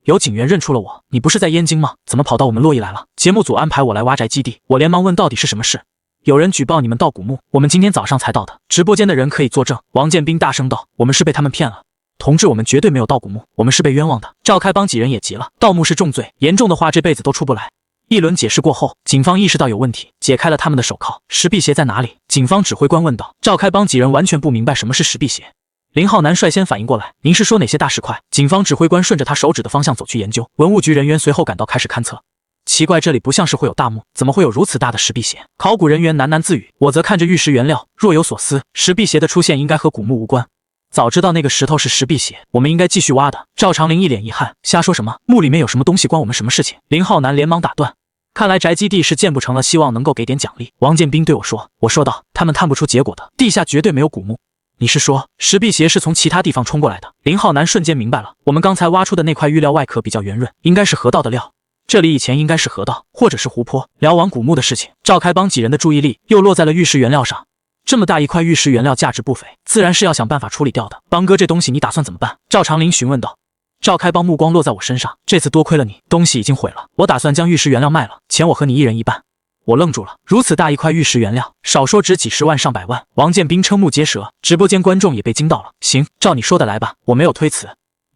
有警员认出了我，你不是在燕京吗？怎么跑到我们洛邑来了？节目组安排我来挖宅基地，我连忙问到底是什么事。有人举报你们盗古墓，我们今天早上才到的，直播间的人可以作证。王建斌大声道，我们是被他们骗了。同志，我们绝对没有盗古墓，我们是被冤枉的。赵开邦几人也急了，盗墓是重罪，严重的话这辈子都出不来。一轮解释过后，警方意识到有问题，解开了他们的手铐。石辟邪在哪里？警方指挥官问道。赵开邦几人完全不明白什么是石辟邪。林浩南率先反应过来，您是说哪些大石块？警方指挥官顺着他手指的方向走去研究。文物局人员随后赶到开始勘测。奇怪，这里不像是会有大墓，怎么会有如此大的石辟邪？考古人员喃喃自语，我则看着玉石原料，若有所思。石辟邪的出现应该和古墓无关。早知道那个石头是石辟邪，我们应该继续挖的。赵长林一脸遗憾，瞎说什么？墓里面有什么东西关我们什么事情？林浩南连忙打断。看来宅基地是建不成了，希望能够给点奖励。王建斌对我说，我说道，他们探不出结果的，地下绝对没有古墓。你是说石辟邪是从其他地方冲过来的？林浩南瞬间明白了，我们刚才挖出的那块玉料外壳比较圆润，应该是河道的料。这里以前应该是河道或者是湖泊。聊完古墓的事情，赵开邦几人的注意力又落在了玉石原料上。这么大一块玉石原料价值不菲，自然是要想办法处理掉的。邦哥，这东西你打算怎么办？赵长林询问道。赵开邦目光落在我身上，这次多亏了你，东西已经毁了，我打算将玉石原料卖了，钱我和你一人一半。我愣住了，如此大一块玉石原料，少说值几十万上百万。王建斌瞠目结舌，直播间观众也被惊到了。行，照你说的来吧，我没有推辞。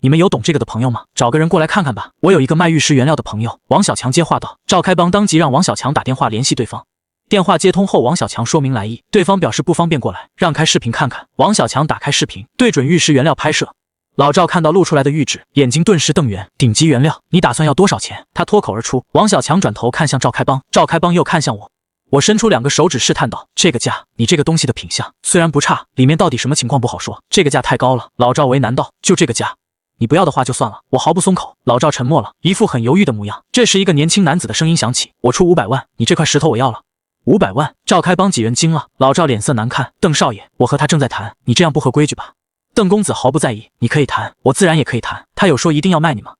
你们有懂这个的朋友吗？找个人过来看看吧。我有一个卖玉石原料的朋友。王小强接话道。赵开邦当即让王小强打电话联系对方。电话接通后，王小强说明来意，对方表示不方便过来，让开视频看看。王小强打开视频，对准玉石原料拍摄。老赵看到露出来的玉质，眼睛顿时瞪圆。顶级原料，你打算要多少钱？他脱口而出。王小强转头看向赵开邦，赵开邦又看向我。我伸出2个手指试探道：“这个价，你这个东西的品相虽然不差，里面到底什么情况不好说。这个价太高了。”老赵为难道：“就这个价？你不要的话就算了。”我毫不松口。老赵沉默了，一副很犹豫的模样。这时，一个年轻男子的声音响起：“我出500万，你这块石头我要了。”500万！赵开帮几人惊了。老赵脸色难看：“邓少爷，我和他正在谈，你这样不合规矩吧？”邓公子毫不在意：“你可以谈，我自然也可以谈。他有说一定要卖你吗？”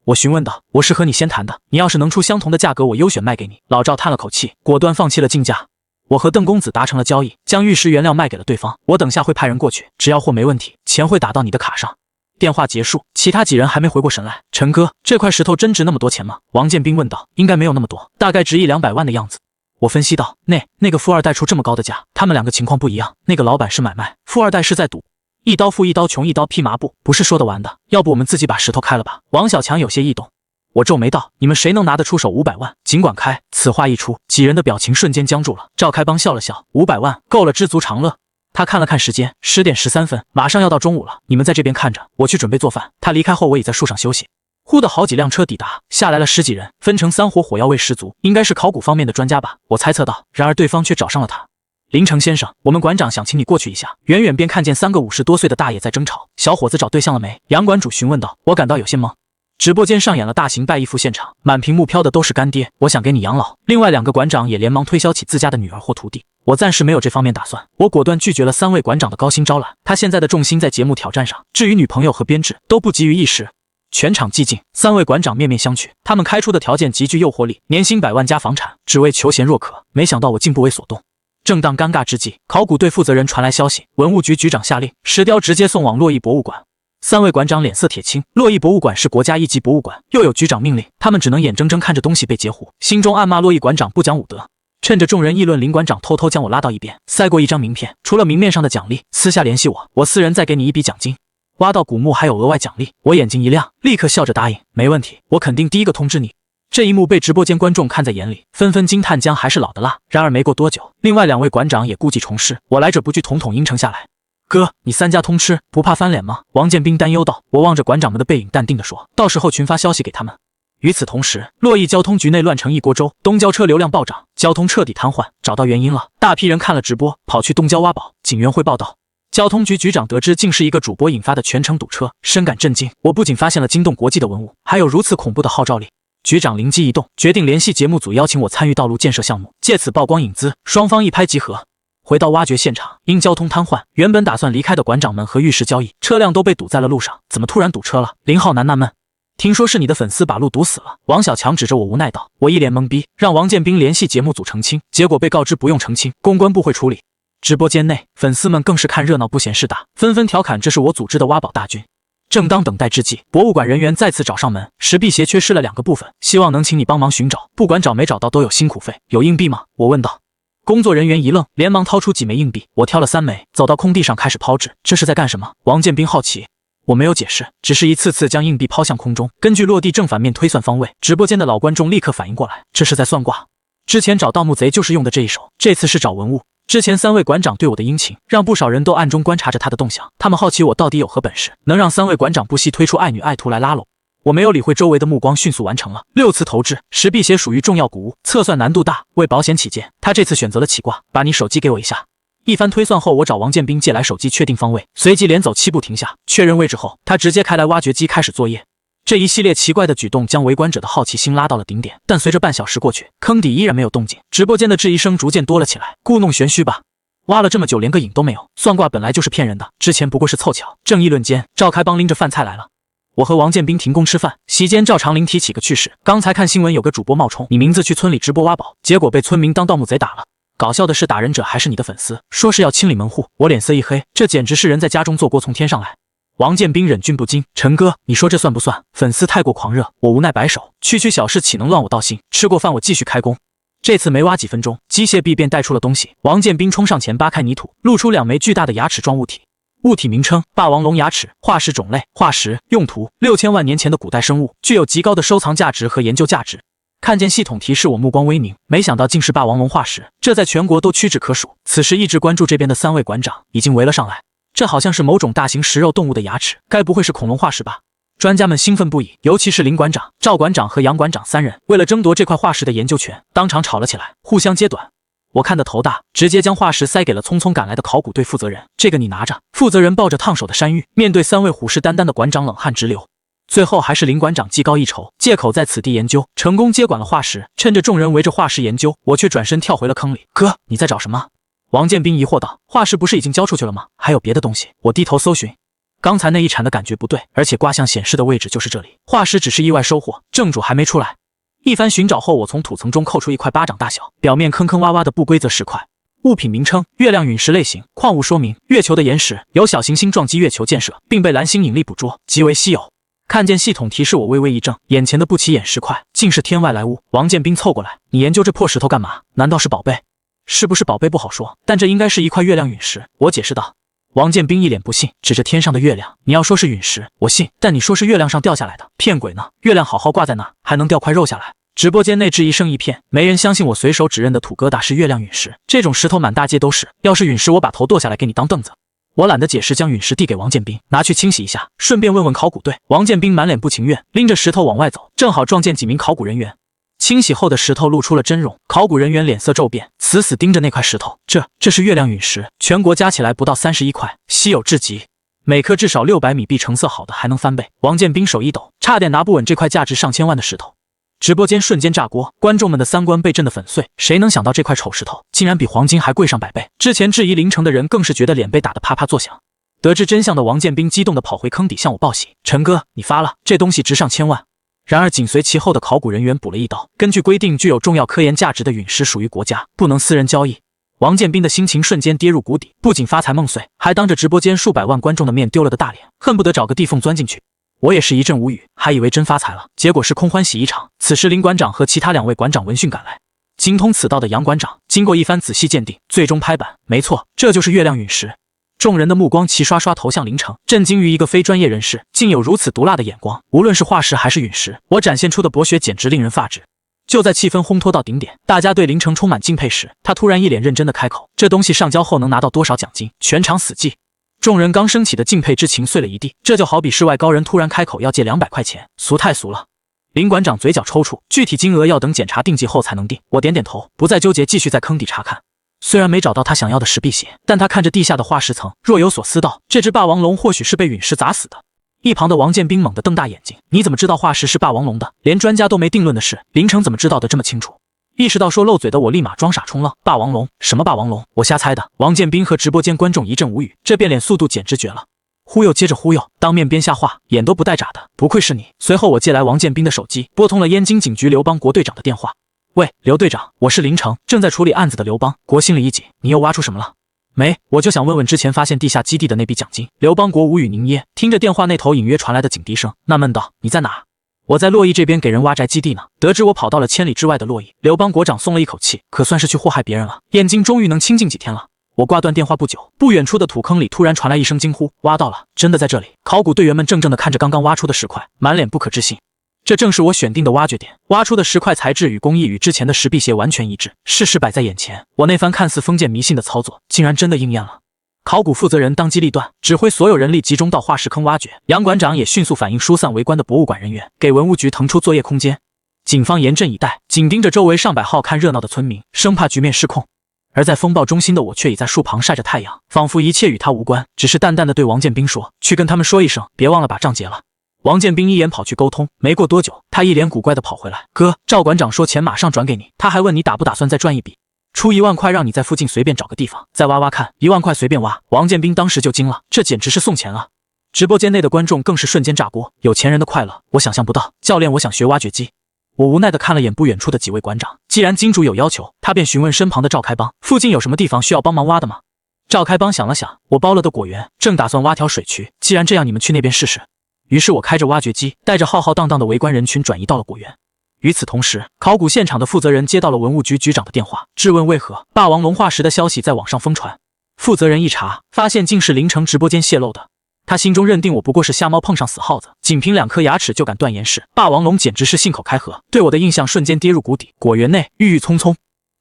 我询问道：“我是和你先谈的，你要是能出相同的价格，我优选卖给你。”老赵叹了口气，果断放弃了竞价。我和邓公子达成了交易，将玉石原料卖给了对方。我等下会派人过去，只要货没问题，钱会打到你的卡上。电话结束，其他几人还没回过神来。陈哥，这块石头真值那么多钱吗？王建斌问道。应该没有那么多，大概值100-200万的样子。我分析道。那个富二代出这么高的价，他们2个情况不一样。那个老板是买卖，富二代是在赌。一刀付一刀穷，一刀劈麻布，不是说得完的。要不我们自己把石头开了吧？王小强有些异动。我皱眉道：“你们谁能拿得出手500万？尽管开。”此话一出，几人的表情瞬间僵住了。赵开邦笑了笑：“500万够了，知足常乐。”他看了看时间，10点13分，马上要到中午了。你们在这边看着，我去准备做饭。他离开后，我已在树上休息。忽的好几辆车抵达，下来了10几人，分成3伙，火药味十足，应该是考古方面的专家吧，我猜测道。然而对方却找上了他。林成先生，我们馆长想请你过去一下。远远便看见3个50多岁的大爷在争吵。小伙子找对象了没？杨馆主询问道。我感到有些懵。直播间上演了大型拜义父现场，满屏幕飘的都是干爹，我想给你养老。另外2个馆长也连忙推销起自家的女儿或徒弟。我暂时没有这方面打算，我果断拒绝了3位馆长的高薪招揽。他现在的重心在节目挑战上，至于女朋友和编制都不急于一时。全场寂静，3位馆长面面相觑。他们开出的条件极具诱惑力，年薪100万加房产，只为求贤若渴。没想到我竟不为所动。正当尴尬之际，考古队负责人传来消息，文物局局长下令，石雕直接送往洛邑博物馆。3位馆长脸色铁青，洛邑博物馆是国家1级博物馆，又有局长命令，他们只能眼睁睁看着东西被截胡，心中暗骂洛邑馆长不讲武德。趁着众人议论，林馆长偷偷将我拉到一边，塞过一张名片，除了明面上的奖励，私下联系我，我私人再给你一笔奖金。挖到古墓还有额外奖励。我眼睛一亮，立刻笑着答应，没问题，我肯定第一个通知你。这一幕被直播间观众看在眼里，纷纷惊叹姜还是老的辣。然而没过多久，另外2位馆长也故技重施，我来者不拒，统统应承下来。哥，你3家通吃，不怕翻脸吗？王建斌担忧道。我望着馆长们的背影，淡定地说，到时候群发消息给他们。与此同时，洛邑交通局内乱成一锅粥，东郊车流量暴涨，交通彻底瘫痪。找到原因了，大批人看了直播，跑去东郊挖宝。警员汇报道，交通局局长得知竟是一个主播引发的全城堵车，深感震惊。我不仅发现了惊动国际的文物，还有如此恐怖的号召力。局长灵机一动，决定联系节目组，邀请我参与道路建设项目，借此曝光引资。双方一拍即合。回到挖掘现场，因交通瘫痪，原本打算离开的馆长们和玉石交易车辆都被堵在了路上。怎么突然堵车了？林浩南纳闷。听说是你的粉丝把路堵死了。王小强指着我无奈道。我一脸懵逼，让王建斌联系节目组澄清，结果被告知不用澄清，公关部会处理。直播间内，粉丝们更是看热闹不嫌事大，纷纷调侃这是我组织的挖宝大军。正当等待之际，博物馆人员再次找上门，石壁鞋缺失了2个部分，希望能请你帮忙寻找，不管找没找到都有辛苦费。有硬币吗？我问道。工作人员一愣，连忙掏出几枚硬币，我挑了3枚，走到空地上开始抛掷。这是在干什么？王建斌好奇。我没有解释，只是一次次将硬币抛向空中，根据落地正反面推算方位。直播间的老观众立刻反应过来，这是在算卦。之前找盗墓贼就是用的这一手，这次是找文物。之前3位馆长对我的殷勤，让不少人都暗中观察着他的动向，他们好奇我到底有何本事，能让3位馆长不惜推出爱女爱徒来拉拢。我没有理会周围的目光，迅速完成了6次投掷。石壁鞋属于重要古物，测算难度大，为保险起见，他这次选择了起卦。把你手机给我一下。一番推算后，我找王建斌借来手机确定方位，随即连走7步停下，确认位置后，他直接开来挖掘机开始作业。这一系列奇怪的举动将围观者的好奇心拉到了顶点，但随着半小时过去，坑底依然没有动静，直播间的质疑声逐渐多了起来。故弄玄虚吧，挖了这么久连个影都没有，算卦本来就是骗人的，之前不过是凑巧。正议论间，赵开邦拎着饭菜来了。我和王建斌停工吃饭，席间赵长林提起个趣事，刚才看新闻有个主播冒充你名字去村里直播挖宝，结果被村民当盗墓贼打了。搞笑的是打人者还是你的粉丝，说是要清理门户。我脸色一黑，这简直是人在家中坐锅从天上来。王建斌忍俊不禁，陈哥，你说这算不算？粉丝太过狂热，我无奈摆手，区区小事岂能乱我道心？吃过饭我继续开工。这次没挖几分钟，机械臂便带出了东西。王建斌冲上前扒开泥土，露出2枚巨大的牙齿状物体。物体名称：霸王龙牙齿，化石种类：化石，用途：6000万年前的古代生物，具有极高的收藏价值和研究价值。看见系统提示，我目光微凝，没想到竟是霸王龙化石，这在全国都屈指可数。此时一直关注这边的3位馆长已经围了上来，这好像是某种大型食肉动物的牙齿，该不会是恐龙化石吧？专家们兴奋不已，尤其是林馆长、赵馆长和杨馆长3人，为了争夺这块化石的研究权，当场吵了起来，互相揭短。我看得头大，直接将化石塞给了匆匆赶来的考古队负责人。这个你拿着。负责人抱着烫手的山芋，面对3位虎视眈眈的馆长冷汗直流。最后还是林馆长技高一筹，借口在此地研究，成功接管了化石。趁着众人围着化石研究，我却转身跳回了坑里。哥，你在找什么？王建斌疑惑道。化石不是已经交出去了吗？还有别的东西？我低头搜寻。刚才那一铲的感觉不对，而且卦象显示的位置就是这里。化石只是意外收获，正主还没出来。一番寻找后，我从土层中扣出一块巴掌大小、表面坑坑洼洼的不规则石块。物品名称：月亮陨石类型。矿物说明：月球的岩石由小行星撞击月球建设，并被蓝星引力捕捉，极为稀有。看见系统提示，我微微一怔，眼前的不起眼石块竟是天外来物。王建斌凑过来：“你研究这破石头干嘛？难道是宝贝？”“是不是宝贝不好说，但这应该是一块月亮陨石。”我解释道。王建斌一脸不信，指着天上的月亮：“你要说是陨石，我信，但你说是月亮上掉下来的，骗鬼呢！月亮好好挂在那，还能掉块肉下来？”直播间内质疑声一片，没人相信我随手指认的土疙瘩是月亮陨石。这种石头满大街都是，要是陨石，我把头剁下来给你当凳子。我懒得解释，将陨石递给王建斌，拿去清洗一下，顺便问问考古队。王建斌满脸不情愿，拎着石头往外走，正好撞见几名考古人员。清洗后的石头露出了真容，考古人员脸色骤变，死死盯着那块石头。这是月亮陨石，全国加起来不到31块，稀有至极，每颗至少600米币，成色好的还能翻倍。王建斌手一抖，差点拿不稳这块价值上千万的石头。直播间瞬间炸锅，观众们的三观被震得粉碎。谁能想到这块丑石头竟然比黄金还贵上100倍？之前质疑凌城的人更是觉得脸被打得啪啪作响。得知真相的王建斌激动地跑回坑底向我报喜：“陈哥，你发了，这东西值上千万。”然而紧随其后的考古人员补了一刀：“根据规定，具有重要科研价值的陨石属于国家，不能私人交易。”王建斌的心情瞬间跌入谷底，不仅发财梦碎，还当着直播间数百万观众的面丢了个大脸，恨不得找个地缝钻进去。我也是一阵无语，还以为真发财了，结果是空欢喜一场。此时林馆长和其他2位馆长闻讯赶来，精通此道的杨馆长经过一番仔细鉴定，最终拍板：没错，这就是月亮陨石。众人的目光齐刷刷投向凌城，震惊于一个非专业人士竟有如此毒辣的眼光。无论是化石还是陨石，我展现出的博学简直令人发指。就在气氛烘托到顶点，大家对凌城充满敬佩时，他突然一脸认真的开口：“这东西上交后能拿到多少奖金？”全场死寂。众人刚升起的敬佩之情碎了一地，这就好比世外高人突然开口要借200块钱，俗太俗了。林馆长嘴角抽搐，具体金额要等检查定计后才能定。我点点头，不再纠结，继续在坑底查看。虽然没找到他想要的石壁鞋，但他看着地下的化石层，若有所思道：“这只霸王龙或许是被陨石砸死的。”一旁的王建斌猛地瞪大眼睛：“你怎么知道化石是霸王龙的？连专家都没定论的事，凌城怎么知道的这么清楚？”意识到说漏嘴的我，立马装傻充愣。霸王龙？什么霸王龙？我瞎猜的。王建斌和直播间观众一阵无语，这变脸速度简直绝了。忽悠接着忽悠，当面编瞎话，眼都不带眨的，不愧是你。随后我借来王建斌的手机，拨通了燕京警局刘邦国队长的电话。喂，刘队长，我是凌城，正在处理案子的刘邦。国心里一紧，你又挖出什么了？没，我就想问问之前发现地下基地的那笔奖金。刘邦国无语凝噎，听着电话那头隐约传来的警笛声，纳闷道：你在哪？我在洛邑这边给人挖宅基地呢。得知我跑到了千里之外的洛邑，刘邦国长松了一口气，可算是去祸害别人了。燕京终于能清静几天了。我挂断电话不久，不远处的土坑里突然传来一声惊呼：挖到了，真的在这里！考古队员们怔怔地看着刚刚挖出的石块，满脸不可置信。这正是我选定的挖掘点，挖出的石块材质与工艺与之前的石壁鞋完全一致，事实摆在眼前，我那番看似封建迷信的操作，竟然真的应验了。考古负责人当机立断，指挥所有人力集中到化石坑挖掘。杨馆长也迅速反映疏散围观的博物馆人员，给文物局腾出作业空间。警方严阵以待，紧盯着周围上百号看热闹的村民，生怕局面失控。而在风暴中心的我却已在树旁晒着太阳，仿佛一切与他无关，只是淡淡的对王建斌说：去跟他们说一声，别忘了把账结了。王建斌一言跑去沟通，没过多久，他一脸古怪的跑回来：哥，赵馆长说钱马上转给你，他还问你打不打算再赚一笔。出1万块，让你在附近随便找个地方再挖挖看，1万块随便挖。王建斌当时就惊了，这简直是送钱啊！直播间内的观众更是瞬间炸锅，有钱人的快乐，我想象不到。教练，我想学挖掘机。我无奈地看了眼不远处的几位馆长，既然金主有要求，他便询问身旁的赵开邦，附近有什么地方需要帮忙挖的吗？赵开邦想了想，我包了的果园，正打算挖条水渠，既然这样，你们去那边试试。于是我开着挖掘机，带着浩浩荡荡的围观人群转移到了果园。与此同时，考古现场的负责人接到了文物局局长的电话，质问为何霸王龙化石的消息在网上疯传。负责人一查，发现竟是凌城直播间泄露的。他心中认定我不过是瞎猫碰上死耗子，仅凭2颗牙齿就敢断言是霸王龙，简直是信口开河，对我的印象瞬间跌入谷底。果园内郁郁葱葱，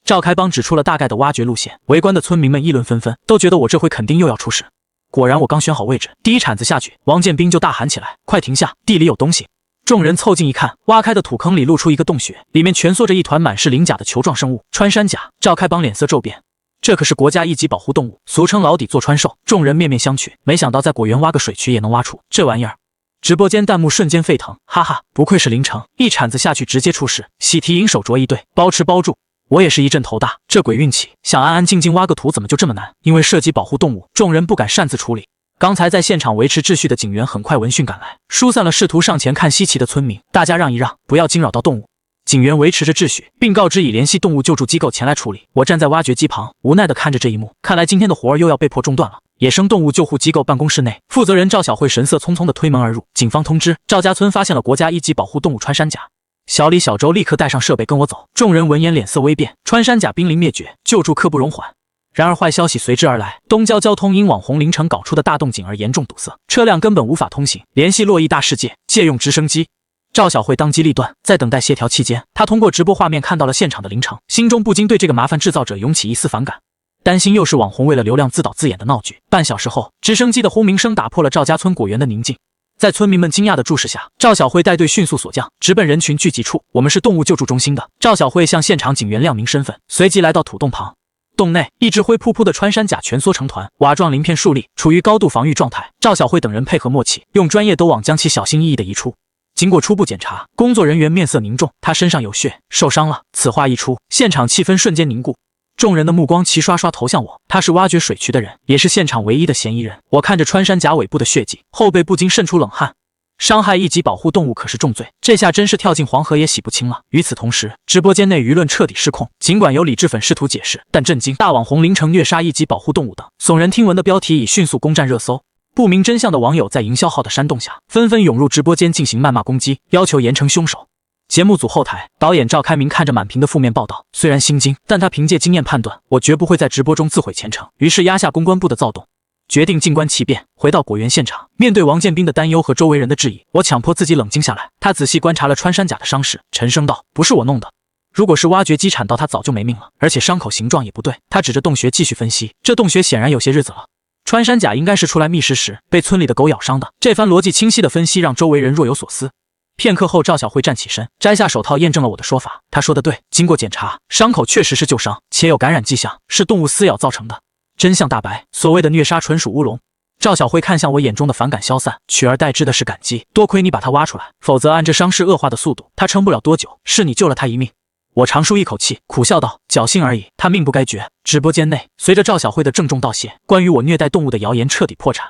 赵开邦指出了大概的挖掘路线，围观的村民们议论纷纷，都觉得我这回肯定又要出事。果然，我刚选好位置，第一铲子下去，王建斌就大喊起来：快停下，地里有东西！众人凑近一看，挖开的土坑里露出一个洞穴，里面蜷缩着一团满是鳞甲的球状生物——穿山甲。赵开邦脸色骤变，这可是国家一级保护动物，俗称老底座穿兽。众人面面相觑，没想到在果园挖个水渠也能挖出这玩意儿。直播间弹幕瞬间沸腾，哈哈，不愧是林城，一铲子下去直接出事，喜提银手镯一对，包吃包住。我也是一阵头大，这鬼运气，想安安静静挖个土怎么就这么难？因为涉及保护动物，众人不敢擅自处理。刚才在现场维持秩序的警员很快闻讯赶来，疏散了试图上前看稀奇的村民，大家让一让，不要惊扰到动物。警员维持着秩序，并告知已联系动物救助机构前来处理。我站在挖掘机旁，无奈地看着这一幕，看来今天的活儿又要被迫中断了。野生动物救护机构办公室内，负责人赵小慧神色匆匆地推门而入。警方通知，赵家村发现了国家一级保护动物穿山甲。小李、小周立刻带上设备跟我走。众人闻言脸色微变，穿山甲濒临灭绝，救助刻不容缓。然而坏消息随之而来，东郊交通因网红林城搞出的大动静而严重堵塞，车辆根本无法通行。联系洛邑大世界，借用直升机。赵小慧当机立断，在等待协调期间，她通过直播画面看到了现场的林城，心中不禁对这个麻烦制造者涌起一丝反感，担心又是网红为了流量自导自演的闹剧。半小时后，直升机的轰鸣声打破了赵家村果园的宁静。在村民们惊讶的注视下，赵小慧带队迅速锁降，直奔人群聚集处。我们是动物救助中心的。赵小慧向现场警员亮明身份，随即来到土洞旁。洞内，一只灰扑扑的穿山甲蜷缩成团，瓦状鳞片竖立，处于高度防御状态。赵小慧等人配合默契，用专业兜网将其小心翼翼地移出。经过初步检查，工作人员面色凝重，他身上有血，受伤了。此话一出，现场气氛瞬间凝固，众人的目光齐刷刷投向我。他是挖掘水渠的人，也是现场唯一的嫌疑人。我看着穿山甲尾部的血迹，后背不禁渗出冷汗。伤害一级保护动物可是重罪，这下真是跳进黄河也洗不清了。与此同时，直播间内舆论彻底失控。尽管有理智粉试图解释，但震惊大网红林城虐杀一级保护动物等耸人听闻的标题已迅速攻占热搜。不明真相的网友在营销号的煽动下，纷纷涌入直播间进行谩骂攻击，要求严惩凶手。节目组后台，导演赵开明看着满屏的负面报道，虽然心惊，但他凭借经验判断，我绝不会在直播中自毁前程，于是压下公关部的躁动，决定静观其变。回到果园现场，面对王建斌的担忧和周围人的质疑，我强迫自己冷静下来。他仔细观察了穿山甲的伤势，沉声道：“不是我弄的，如果是挖掘机铲到，他早就没命了，而且伤口形状也不对。”他指着洞穴继续分析，这洞穴显然有些日子了。穿山甲应该是出来觅食时被村里的狗咬伤的。这番逻辑清晰的分析让周围人若有所思。片刻后，赵小慧站起身，摘下手套验证了我的说法。他说的对，经过检查，伤口确实是旧伤，且有感染迹象，是动物撕咬造成的。真相大白，所谓的虐杀纯属乌龙。赵小慧看向我，眼中的反感消散，取而代之的是感激。多亏你把他挖出来，否则按这伤势恶化的速度，他撑不了多久。是你救了他一命。我长舒一口气，苦笑道：“侥幸而已，他命不该绝。”直播间内，随着赵小慧的郑重道谢，关于我虐待动物的谣言彻底破产。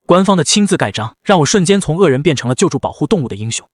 官方的亲自盖章，让我瞬间从恶人变成了救助保护动物的英雄。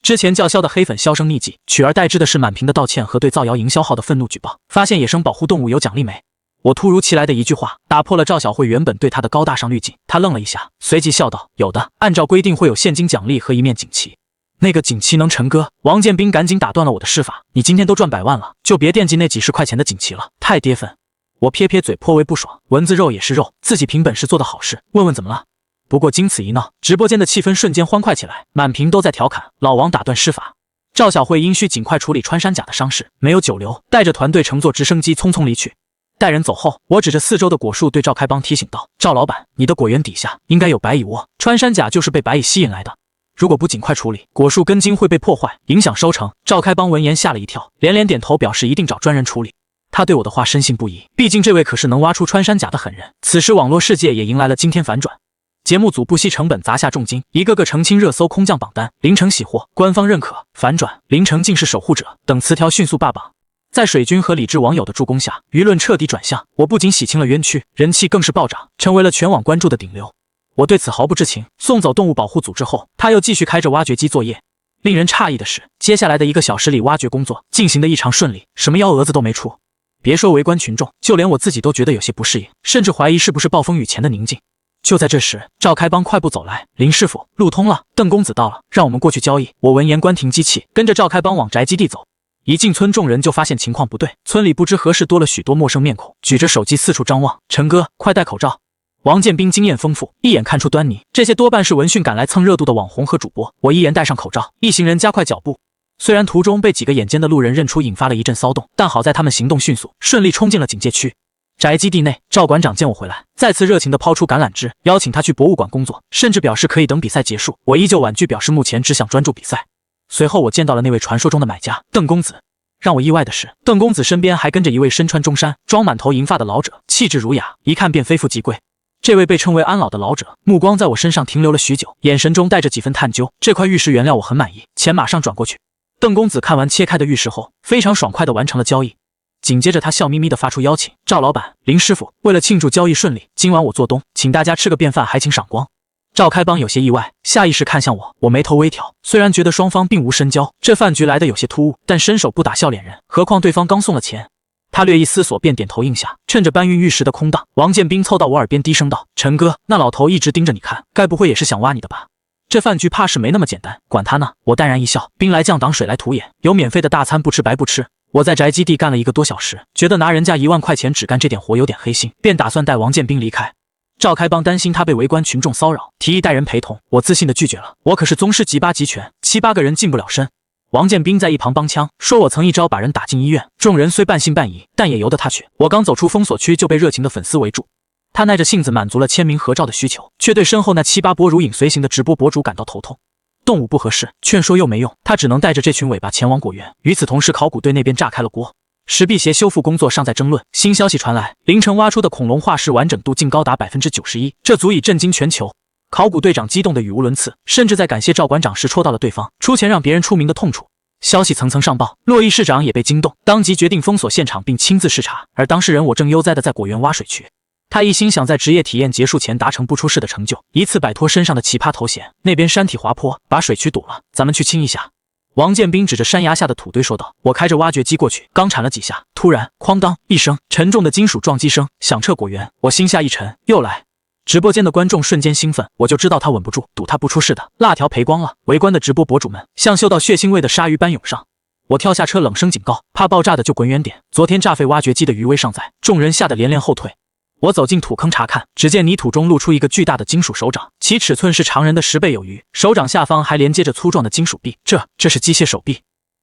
之前叫嚣的黑粉销声匿迹，取而代之的是满屏的道歉和对造谣营销号的愤怒举报。发现野生保护动物有奖励没？我突如其来的一句话打破了赵小慧原本对他的高大上滤镜。他愣了一下，随即笑道：“有的，按照规定会有现金奖励和一面锦旗。”那个锦旗能成哥？王建斌赶紧打断了我的施法：“你今天都赚100万了，就别惦记那几10块钱的锦旗了，太跌份。”我撇撇嘴，颇为不爽。蚊子肉也是肉，自己凭本事做的好事，问问怎么了？不过经此一闹，直播间的气氛瞬间欢快起来，满屏都在调侃老王打断施法。赵小慧因需尽快处理穿山甲的伤势，没有久留，带着团队乘坐直升机匆匆离去。带人走后，我指着四周的果树对赵开邦提醒道：“赵老板，你的果园底下应该有白蚁窝，穿山甲就是被白蚁吸引来的。如果不尽快处理，果树根茎会被破坏，影响收成。”赵开邦闻言吓了一跳，连连点头表示一定找专人处理。他对我的话深信不疑，毕竟这位可是能挖出穿山甲的狠人。此时网络世界也迎来了惊天反转，节目组不惜成本砸下重金，一个个澄清热搜空降榜单，林城喜获，官方认可，反转，林城竟是守护者等词条迅速霸榜。在水军和理智网友的助攻下，舆论彻底转向，我不仅洗清了冤屈，人气更是暴涨，成为了全网关注的顶流。我对此毫不知情。送走动物保护组之后，他又继续开着挖掘机作业。令人诧异的是，接下来的1个小时里，挖掘工作进行得异常顺利，什么幺蛾子都没出。别说围观群众，就连我自己都觉得有些不适应，甚至怀疑是不是暴风雨前的宁静。就在这时，赵开邦快步走来：“林师傅，路通了，邓公子到了，让我们过去交易。”我闻言关停机器，跟着赵开邦往宅基地走。一进村，众人就发现情况不对，村里不知何时多了许多陌生面孔，举着手机四处张望。“陈哥，快戴口罩！”王建斌经验丰富，一眼看出端倪，这些多半是闻讯赶来蹭热度的网红和主播。我一言戴上口罩，一行人加快脚步。虽然途中被几个眼尖的路人认出，引发了一阵骚动，但好在他们行动迅速，顺利冲进了警戒区。宅基地内，赵馆长见我回来，再次热情地抛出橄榄枝，邀请他去博物馆工作，甚至表示可以等比赛结束。我依旧婉拒，表示目前只想专注比赛。随后我见到了那位传说中的买家邓公子。让我意外的是，邓公子身边还跟着一位身穿中衫、装满头银发的老者，气质儒雅，一看便非富即贵。这位被称为安老的老者，目光在我身上停留了许久，眼神中带着几分探究。这块玉石原料我很满意，钱马上转过去。邓公子看完切开的玉石后，非常爽快地完成了交易。紧接着他笑眯眯地发出邀请：赵老板、林师傅，为了庆祝交易顺利，今晚我做东，请大家吃个便饭，还请赏光。赵开邦有些意外，下意识看向我，我眉头微挑。虽然觉得双方并无深交，这饭局来得有些突兀，但伸手不打笑脸人，何况对方刚送了钱。他略一思索，便点头应下。趁着搬运玉石的空档，王建斌凑到我耳边低声道：“陈哥，那老头一直盯着你看，该不会也是想挖你的吧？这饭局怕是没那么简单，管他呢。”我淡然一笑：“兵来将挡，水来土掩，有免费的大餐不吃白不吃。”我在宅基地干了1个多小时，觉得拿人家1万块钱只干这点活有点黑心，便打算带王建斌离开。赵开邦担心他被围观群众骚扰，提议带人陪同，我自信地拒绝了。我可是宗师级8级拳，7、8个人近不了身。王建斌在一旁帮腔，说我曾一招把人打进医院。众人虽半信半疑，但也由得他去。我刚走出封锁区，就被热情的粉丝围住。他耐着性子满足了签名合照的需求，却对身后那7、8波如影随形的直播博主感到头痛。动武不合适，劝说又没用，他只能带着这群尾巴前往果园。与此同时，考古队那边炸开了锅。石壁鞋修复工作尚在争论，新消息传来，凌晨挖出的恐龙化石完整度竟高达91%，这足以震惊全球。考古队长激动得语无伦次，甚至在感谢赵馆长时戳到了对方出钱让别人出名的痛处。消息层层上报，洛邑市长也被惊动，当即决定封锁现场并亲自视察。而当事人我正悠哉地在果园挖水渠，他一心想在职业体验结束前达成不出事的成就，一次摆脱身上的奇葩头衔。那边山体滑坡，把水渠堵了，咱们去清一下。王建斌指着山崖下的土堆说道。我开着挖掘机过去，刚铲了几下，突然哐当一声，沉重的金属撞击声响彻果园。我心下一沉，又来。直播间的观众瞬间兴奋，我就知道他稳不住，赌他不出事的，辣条赔光了。围观的直播博主们像嗅到血腥味的鲨鱼般涌上。我跳下车冷声警告，怕爆炸的就滚远点，昨天炸废挖掘机的余威尚在。众人吓得连连后退。我走进土坑查看，只见泥土中露出一个巨大的金属手掌，其尺寸是常人的10倍有余，手掌下方还连接着粗壮的金属臂，这是机械手臂。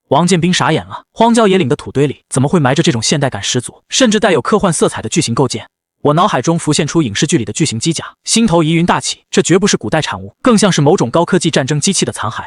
王建斌傻眼了，荒郊野岭的土堆里怎么会埋着这种现代感十足，甚至带有科幻色彩的巨型构件？我脑海中浮现出影视剧里的巨型机甲，心头疑云大起，这绝不是古代产物，更像是某种高科技战争机器的残骸。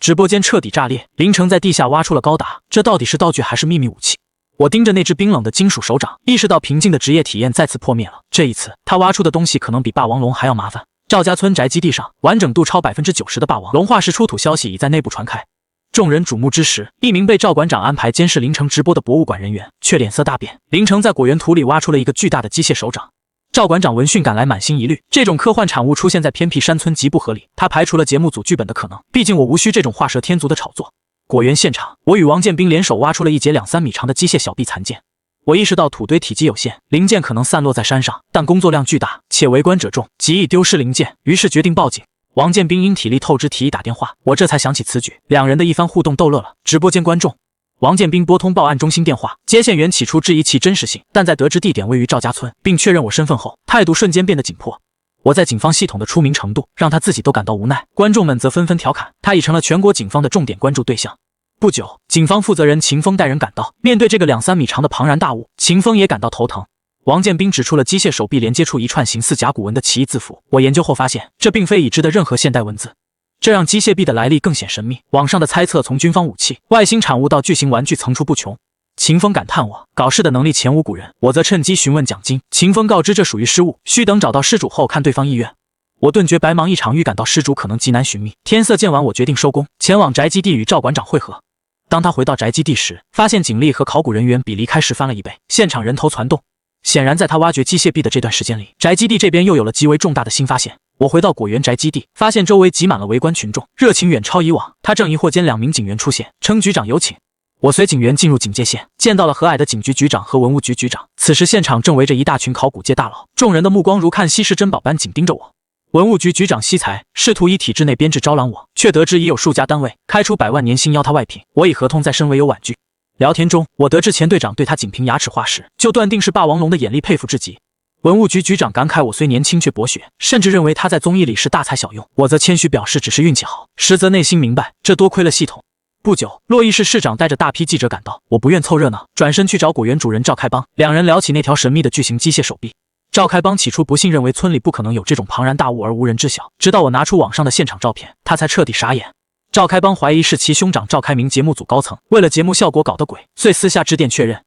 直播间彻底炸裂，凌晨在地下挖出了高达，这到底是道具还是秘密武器？我盯着那只冰冷的金属手掌，意识到平静的职业体验再次破灭了。这一次，他挖出的东西可能比霸王龙还要麻烦。赵家村宅基地上，完整度超90%的霸王龙化石出土消息已在内部传开。众人瞩目之时，一名被赵馆长安排监视凌晨直播的博物馆人员却脸色大变。凌晨在果园土里挖出了一个巨大的机械手掌。赵馆长闻讯赶来，满心疑虑，这种科幻产物出现在偏僻山村极不合理。他排除了节目组剧本的可能，毕竟我无需这种画蛇添足的炒作。果园现场，我与王建斌联手挖出了一节2、3米长的机械小臂残件。我意识到土堆体积有限，零件可能散落在山上，但工作量巨大，且围观者众，极易丢失零件，于是决定报警。王建斌因体力透支提议打电话，我这才想起此举。两人的一番互动逗乐了直播间观众。王建斌拨通报案中心电话，接线员起初质疑其真实性，但在得知地点位于赵家村，并确认我身份后，态度瞬间变得紧迫。我在警方系统的出名程度让他自己都感到无奈，观众们则纷纷调侃他已成了全国警方的重点关注对象。不久，警方负责人秦风带人赶到，面对这个2、3米长的庞然大物，秦风也感到头疼。王建斌指出了机械手臂连接处一串形似甲骨文的奇异字符，我研究后发现，这并非已知的任何现代文字，这让机械臂的来历更显神秘。网上的猜测从军方武器、外星产物到巨型玩具层出不穷。秦风感叹我搞事的能力前无古人，我则趁机询问奖金。秦风告知这属于失物，需等找到失主后看对方意愿。我顿觉白忙一场，预感到失主可能极难寻觅。天色渐晚，我决定收工，前往宅基地与赵馆长会合。当他回到宅基地时，发现警力和考古人员比离开时翻了1倍，现场人头攒动。显然，在他挖掘机械臂的这段时间里，宅基地这边又有了极为重大的新发现。我回到果园宅基地，发现周围挤满了围观群众，热情远超以往。他正疑惑间，2名警员出现，称局长有请。我随警员进入警戒线，见到了和蔼的警局局长和文物局局长。此时现场正围着一大群考古界大佬，众人的目光如看稀世珍宝般紧盯着我。文物局局长惜才，试图以体制内编制招揽我，却得知已有数家单位开出100万年薪邀他外聘，我以合同在身唯有婉拒。聊天中，我得知前队长对他仅凭牙齿化石就断定是霸王龙的眼力佩服至极。文物局局长感慨我虽年轻却博学，甚至认为他在综艺里是大材小用。我则谦虚表示只是运气好，实则内心明白这多亏了系统。不久，洛邑市市长带着大批记者赶到，我不愿凑热闹，转身去找果园主人赵开邦，两人聊起那条神秘的巨型机械手臂。赵开邦起初不信，认为村里不可能有这种庞然大物而无人知晓，直到我拿出网上的现场照片，他才彻底傻眼。赵开邦怀疑是其兄长赵开明节目组高层为了节目效果搞的鬼，遂私下致电确认。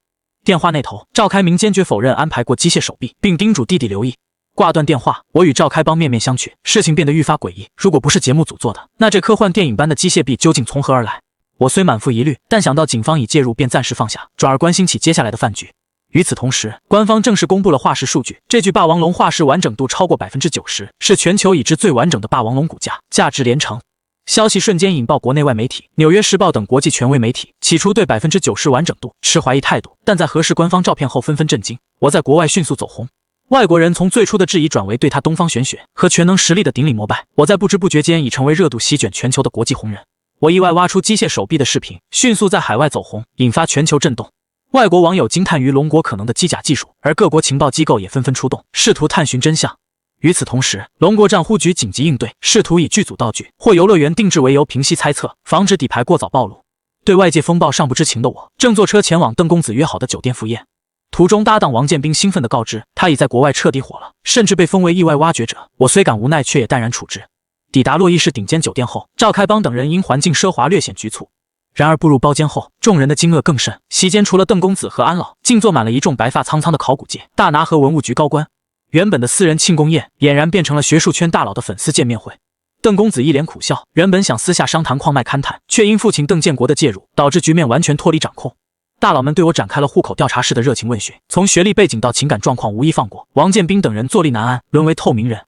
电话那头，赵开明坚决否认安排过机械手臂，并叮嘱弟弟留意。挂断电话，我与赵开邦面面相觑，事情变得愈发诡异。如果不是节目组做的，那这科幻电影般的机械臂究竟从何而来？我虽满腹疑虑，但想到警方已介入，便暂时放下，转而关心起接下来的饭局。与此同时，官方正式公布了化石数据，这具霸王龙化石完整度超过 90%， 是全球已知最完整的霸王龙骨架，价值连城。消息瞬间引爆国内外媒体，《纽约时报》等国际权威媒体起初对 90% 完整度持怀疑态度，但在核实官方照片后纷纷震惊。我在国外迅速走红，外国人从最初的质疑转为对他东方玄学和全能实力的顶礼膜拜。我在不知不觉间已成为热度席卷全球的国际红人。我意外挖出机械手臂的视频迅速在海外走红，引发全球震动。外国网友惊叹于龙国可能的机甲技术，而各国情报机构也纷纷出动，试图探寻真相。与此同时，龙国战忽局紧急应对，试图以剧组道具或游乐园定制为由平息猜测，防止底牌过早暴露。对外界风暴尚不知情的我，正坐车前往邓公子约好的酒店赴宴。途中搭档王建斌兴奋地告知，他已在国外彻底火了，甚至被封为意外挖掘者。我虽感无奈，却也淡然处之。抵达洛邑市顶尖酒店后，赵开邦等人因环境奢华略显局促。然而步入包间后，众人的惊愕更甚。席间除了邓公子和安老，竟坐满了一众白发苍苍的考古界、大拿和文物局高官。原本的私人庆功宴，俨然变成了学术圈大佬的粉丝见面会。邓公子一脸苦笑，原本想私下商谈矿脉勘探，却因父亲邓建国的介入，导致局面完全脱离掌控。大佬们对我展开了户口调查式的热情问询，从学历背景到情感状况无一放过。王建斌等人坐立难安，沦为透明人。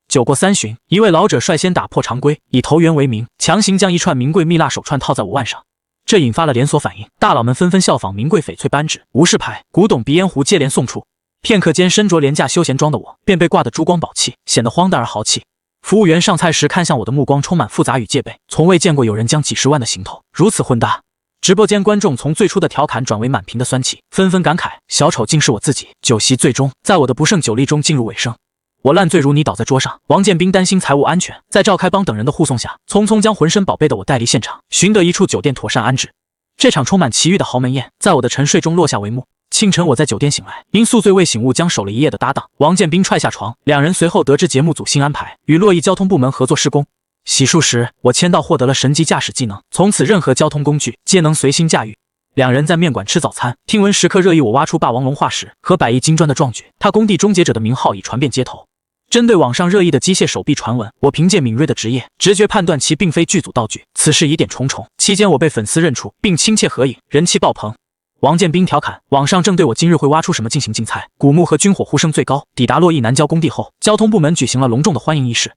酒过三巡，一位老者率先打破常规，以投缘为名，强行将一串名贵蜜蜡手串套在我腕上。这引发了连锁反应，大佬们纷纷效仿名贵翡翠扳指、无饰牌、古董鼻烟壶接连送出。片刻间，身着廉价休闲装的我便被挂得珠光宝气，显得荒诞而豪气。服务员上菜时看向我的目光充满复杂与戒备，从未见过有人将几十万的行头如此混搭。直播间观众从最初的调侃转为满屏的酸气，纷纷感慨小丑竟是我自己。酒席最终在我的不胜酒力中进入尾声，我烂醉如泥倒在桌上。王建斌担心财务安全，在赵开邦等人的护送下，匆匆将浑身宝贝的我带离现场，寻得一处酒店妥善安置。这场充满奇遇的豪门宴在我的沉睡中落下帷幕。清晨我在酒店醒来，因宿醉未醒悟将守了一夜的搭档王建斌踹下床，两人随后得知节目组新安排，与洛邑交通部门合作施工。洗漱时，我签到获得了神级驾驶技能，从此任何交通工具皆能随心驾驭。两人在面馆吃早餐，听闻时刻热议我挖出霸王龙化石和100亿金砖的壮举，他工地终结者的名号已传遍街头。针对网上热议的机械手臂传闻，我凭借敏锐的职业直觉判断其并非剧组道具，此事疑点重重。期间我被粉丝认出并亲切合影，人气爆棚。王建斌调侃网上正对我今日会挖出什么进行竞猜，古墓和军火呼声最高。抵达洛邑南郊工地后，交通部门举行了隆重的欢迎仪式。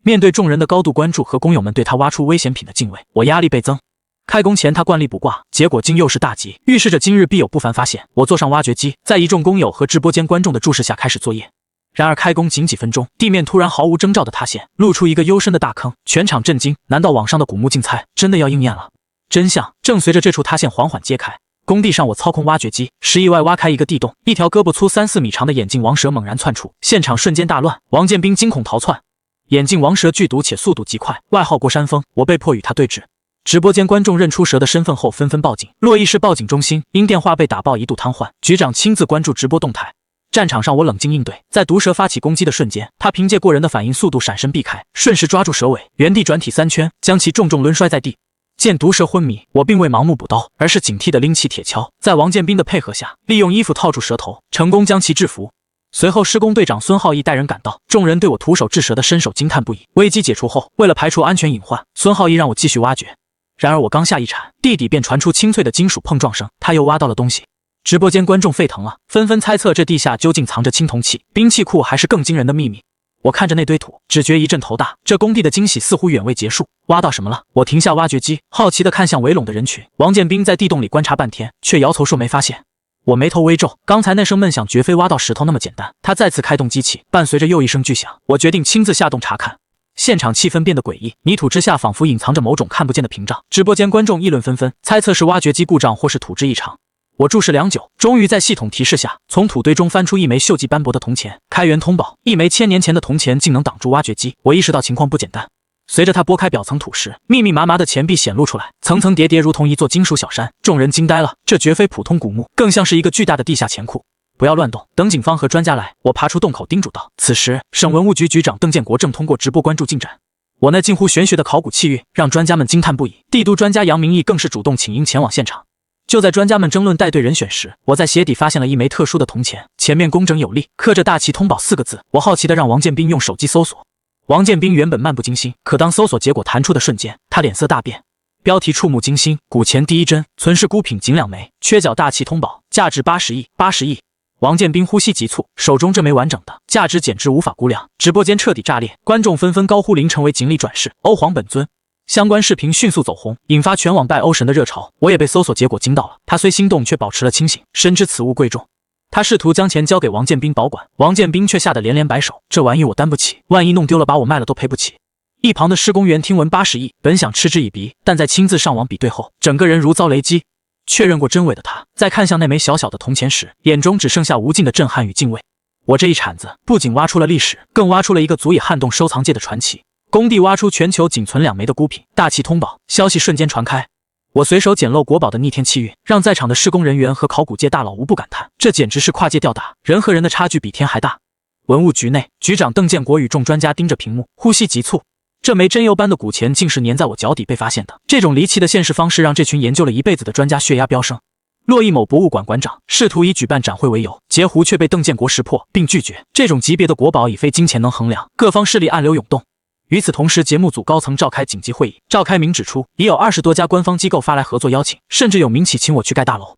面对众人的高度关注和工友们对他挖出危险品的敬畏，我压力倍增。开工前他惯例卜卦，结果竟又是大吉，预示着今日必有不凡发现。我坐上挖掘机，在一众工友和直播间观众的注视下开始作业。然而开工仅几分钟，地面突然毫无征兆的塌陷，露出一个幽深的大坑，全场震惊。难道网上的古墓竞猜真的要应验了？真相正随着这处塌陷缓缓揭开。工地上，我操控挖掘机，时意外挖开一个地洞，一条胳膊粗3-4米长的眼镜王蛇猛然窜出，现场瞬间大乱。王建斌惊恐逃窜。眼镜王蛇剧毒且速度极快，外号过山峰，我被迫与他对峙。直播间观众认出蛇的身份后纷纷报警，洛邑市报警中心因电话被打爆一度瘫痪，局长亲自关注直播动态。战场上我冷静应对，在毒蛇发起攻击的瞬间，他凭借过人的反应速度闪身避开，顺势抓住蛇尾，原地转体3圈，将其重重抡摔在地。见毒蛇昏迷，我并未盲目补刀，而是警惕地拎起铁锹，在王建斌的配合下，利用衣服套住蛇头，成功将其制服。随后施工队长孙浩义带人赶到，众人对我徒手制蛇的身手惊叹不已。危机解除后，为了排除安全隐患，孙浩义让我继续挖掘。然而我刚下一铲，地底便传出清脆的金属碰撞声，他又挖到了东西。直播间观众沸腾了，纷纷猜测这地下究竟藏着青铜器、兵器库还是更惊人的秘密。我看着那堆土，只觉一阵头大，这工地的惊喜似乎远未结束。挖到什么了？我停下挖掘机，好奇地看向围拢的人群。王建斌在地洞里观察半天，却摇头说没发现。我眉头微皱，刚才那声闷响绝非挖到石头那么简单。他再次开动机器，伴随着又一声巨响，我决定亲自下洞查看。现场气氛变得诡异，泥土之下仿佛隐藏着某种看不见的屏障。直播间观众议论纷纷，猜测是挖掘机故障或是土质异常。我注视良久，终于在系统提示下，从土堆中翻出一枚锈迹斑驳的铜钱。开元通宝，一枚1000年前的铜钱竟能挡住挖掘机，我意识到情况不简单。随着它拨开表层土时，密密麻麻的钱币显露出来，层层叠叠，如同一座金属小山。众人惊呆了，这绝非普通古墓，更像是一个巨大的地下钱库。不要乱动，等警方和专家来。我爬出洞口叮嘱道。此时，省文物局局长邓建国正通过直播关注进展。我那近乎玄学的考古气运让专家们惊叹不已，帝都专家杨明义更是主动请缨前往现场。就在专家们争论带队人选时，我在鞋底发现了一枚特殊的铜钱，前面工整有力，刻着大气通宝4个字。我好奇地让王建斌用手机搜索。王建斌原本漫不经心，可当搜索结果弹出的瞬间，他脸色大变。标题触目惊心，古钱第一针，存世孤品仅2枚，缺角大气通宝，价值80亿，80亿。王建斌呼吸急促，手中这枚完整的，价值简直无法估量。直播间彻底炸裂，观众纷纷高呼林成为锦鲤转世，欧皇本尊。相关视频迅速走红，引发全网拜欧神的热潮。我也被搜索结果惊到了。他虽心动，却保持了清醒，深知此物贵重。他试图将钱交给王建斌保管，王建斌却吓得连连摆手：“这玩意我担不起，万一弄丢了，把我卖了都赔不起。”一旁的施工员听闻80亿，本想嗤之以鼻，但在亲自上网比对后，整个人如遭雷击。确认过真伪的他，在看向那枚小小的铜钱时，眼中只剩下无尽的震撼与敬畏。我这一铲子不仅挖出了历史，更挖出了一个足以撼动收藏界的传奇。工地挖出全球仅存2枚的孤品，大气通宝，消息瞬间传开。我随手捡漏国宝的逆天气运，让在场的施工人员和考古界大佬无不感叹，这简直是跨界吊打，人和人的差距比天还大。文物局内，局长邓建国与众专家盯着屏幕，呼吸急促。这枚真油般的古钱竟是粘在我脚底被发现的，这种离奇的现世方式让这群研究了一辈子的专家血压飙升。洛邑某博物馆馆长试图以举办展会为由截胡，却被邓建国识破并拒绝。这种级别的国宝已非金钱能衡量，各方势力暗流涌动。与此同时，节目组高层召开紧急会议，赵开明指出，已有20多家官方机构发来合作邀请，甚至有民企请我去盖大楼。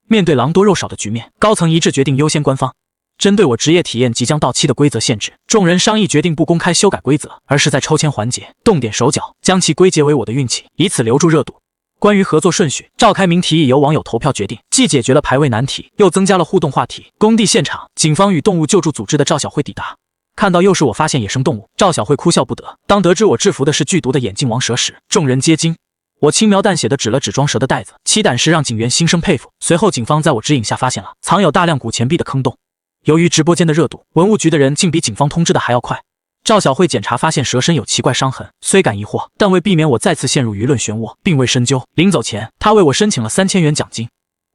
面对狼多肉少的局面，高层一致决定优先官方。针对我职业体验即将到期的规则限制，众人商议决定不公开修改规则，而是在抽签环节动点手脚，将其归结为我的运气，以此留住热度。关于合作顺序，赵开明提议由网友投票决定，既解决了排位难题，又增加了互动话题。工地现场，警方与动物救助组织的赵小慧抵达，看到又是我发现野生动物，赵小慧哭笑不得。当得知我制服的是剧毒的眼镜王蛇时，众人皆惊。我轻描淡写地指了指装蛇的袋子，其胆识让警员心生佩服。随后警方在我指引下发现了藏有大量古钱币的坑洞。由于直播间的热度，文物局的人竟比警方通知的还要快。赵小慧检查发现蛇身有奇怪伤痕，虽感疑惑，但为避免我再次陷入舆论漩涡，并未深究。临走前，他为我申请了3000元奖金。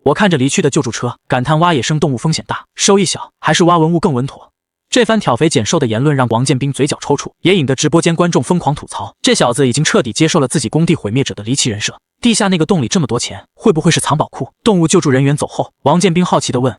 我看着离去的救助车，感叹挖野生动物风险大，收益小，还是挖文物更稳妥。这番挑肥拣瘦的言论让王建斌嘴角抽搐，也引得直播间观众疯狂吐槽：这小子已经彻底接受了自己工地毁灭者的离奇人设。地下那个洞里这么多钱，会不会是藏宝库？动物救助人员走后，王建斌好奇地问。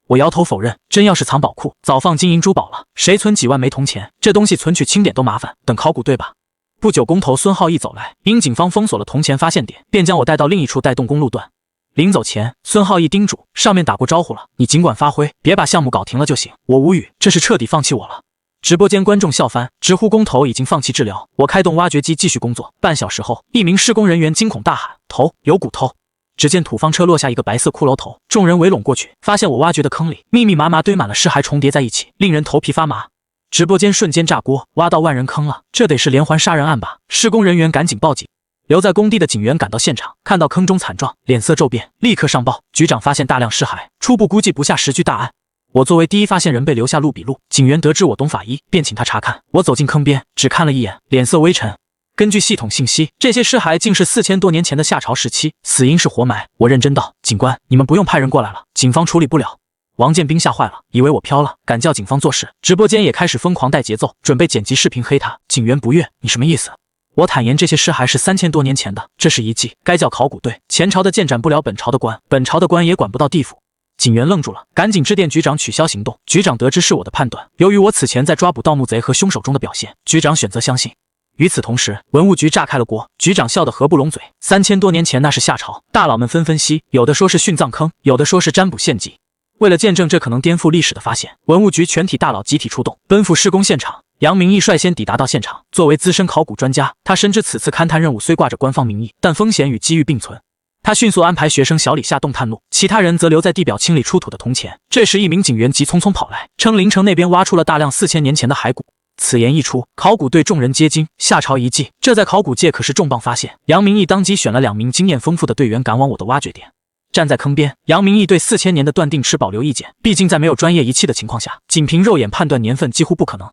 我摇头否认，真要是藏宝库，早放金银珠宝了。谁存几万枚铜钱？这东西存取清点都麻烦，等考古队吧。不久，工头孙浩义走来，因警方封锁了铜钱发现点，便将我带到另一处带动公路段。临走前，孙浩义叮嘱，上面打过招呼了，你尽管发挥，别把项目搞停了就行。我无语，这是彻底放弃我了。直播间观众笑翻，直呼工头已经放弃治疗。我开动挖掘机继续工作。半小时后，一名施工人员惊恐大喊：头，有骨头！只见土方车落下一个白色骷髅头，众人围拢过去，发现我挖掘的坑里密密麻麻堆满了尸骸，重叠在一起，令人头皮发麻。直播间瞬间炸锅，挖到万人坑了，这得是连环杀人案吧？施工人员赶紧报警。留在工地的警员赶到现场，看到坑中惨状，脸色骤变，立刻上报。局长发现大量尸骸，初步估计不下10具大案。我作为第一发现人被留下录笔录，警员得知我懂法医，便请他查看。我走进坑边，只看了一眼，脸色微沉。根据系统信息，这些尸骸竟是4000多年前的夏朝时期，死因是活埋。我认真道：警官，你们不用派人过来了，警方处理不了。王建斌吓坏了，以为我飘了，敢叫警方做事。直播间也开始疯狂带节奏，准备剪辑视频黑他。警员不悦，你什么意思？我坦言这些尸骸是3000多年前的，这是遗迹，该叫考古队。前朝的剑斩不了本朝的官，本朝的官也管不到地府。警员愣住了，赶紧致电局长取消行动。局长得知是我的判断，由于我此前在抓捕盗墓贼和凶手中的表现，局长选择相信。与此同时，文物局炸开了锅，局长笑得合不拢嘴。3000多年前那是夏朝，大佬们纷纷析，有的说是殉葬坑，有的说是占卜献祭。为了见证这可能颠覆历史的发现，文物局全体大佬集体出动，奔赴施工现场。杨明义率先抵达到现场，作为资深考古专家，他深知此次勘探任务虽挂着官方名义，但风险与机遇并存。他迅速安排学生小李下洞探路，其他人则留在地表清理出土的铜钱。这时，一名警员急匆匆跑来，称临城那边挖出了大量4000年前的骸骨。此言一出，考古队众人皆惊，夏朝遗迹，这在考古界可是重磅发现。杨明义当即选了2名经验丰富的队员赶往我的挖掘点。站在坑边，杨明义对4000年的断定持保留意见，毕竟在没有专业仪器的情况下，仅凭肉眼判断年份几乎不可能。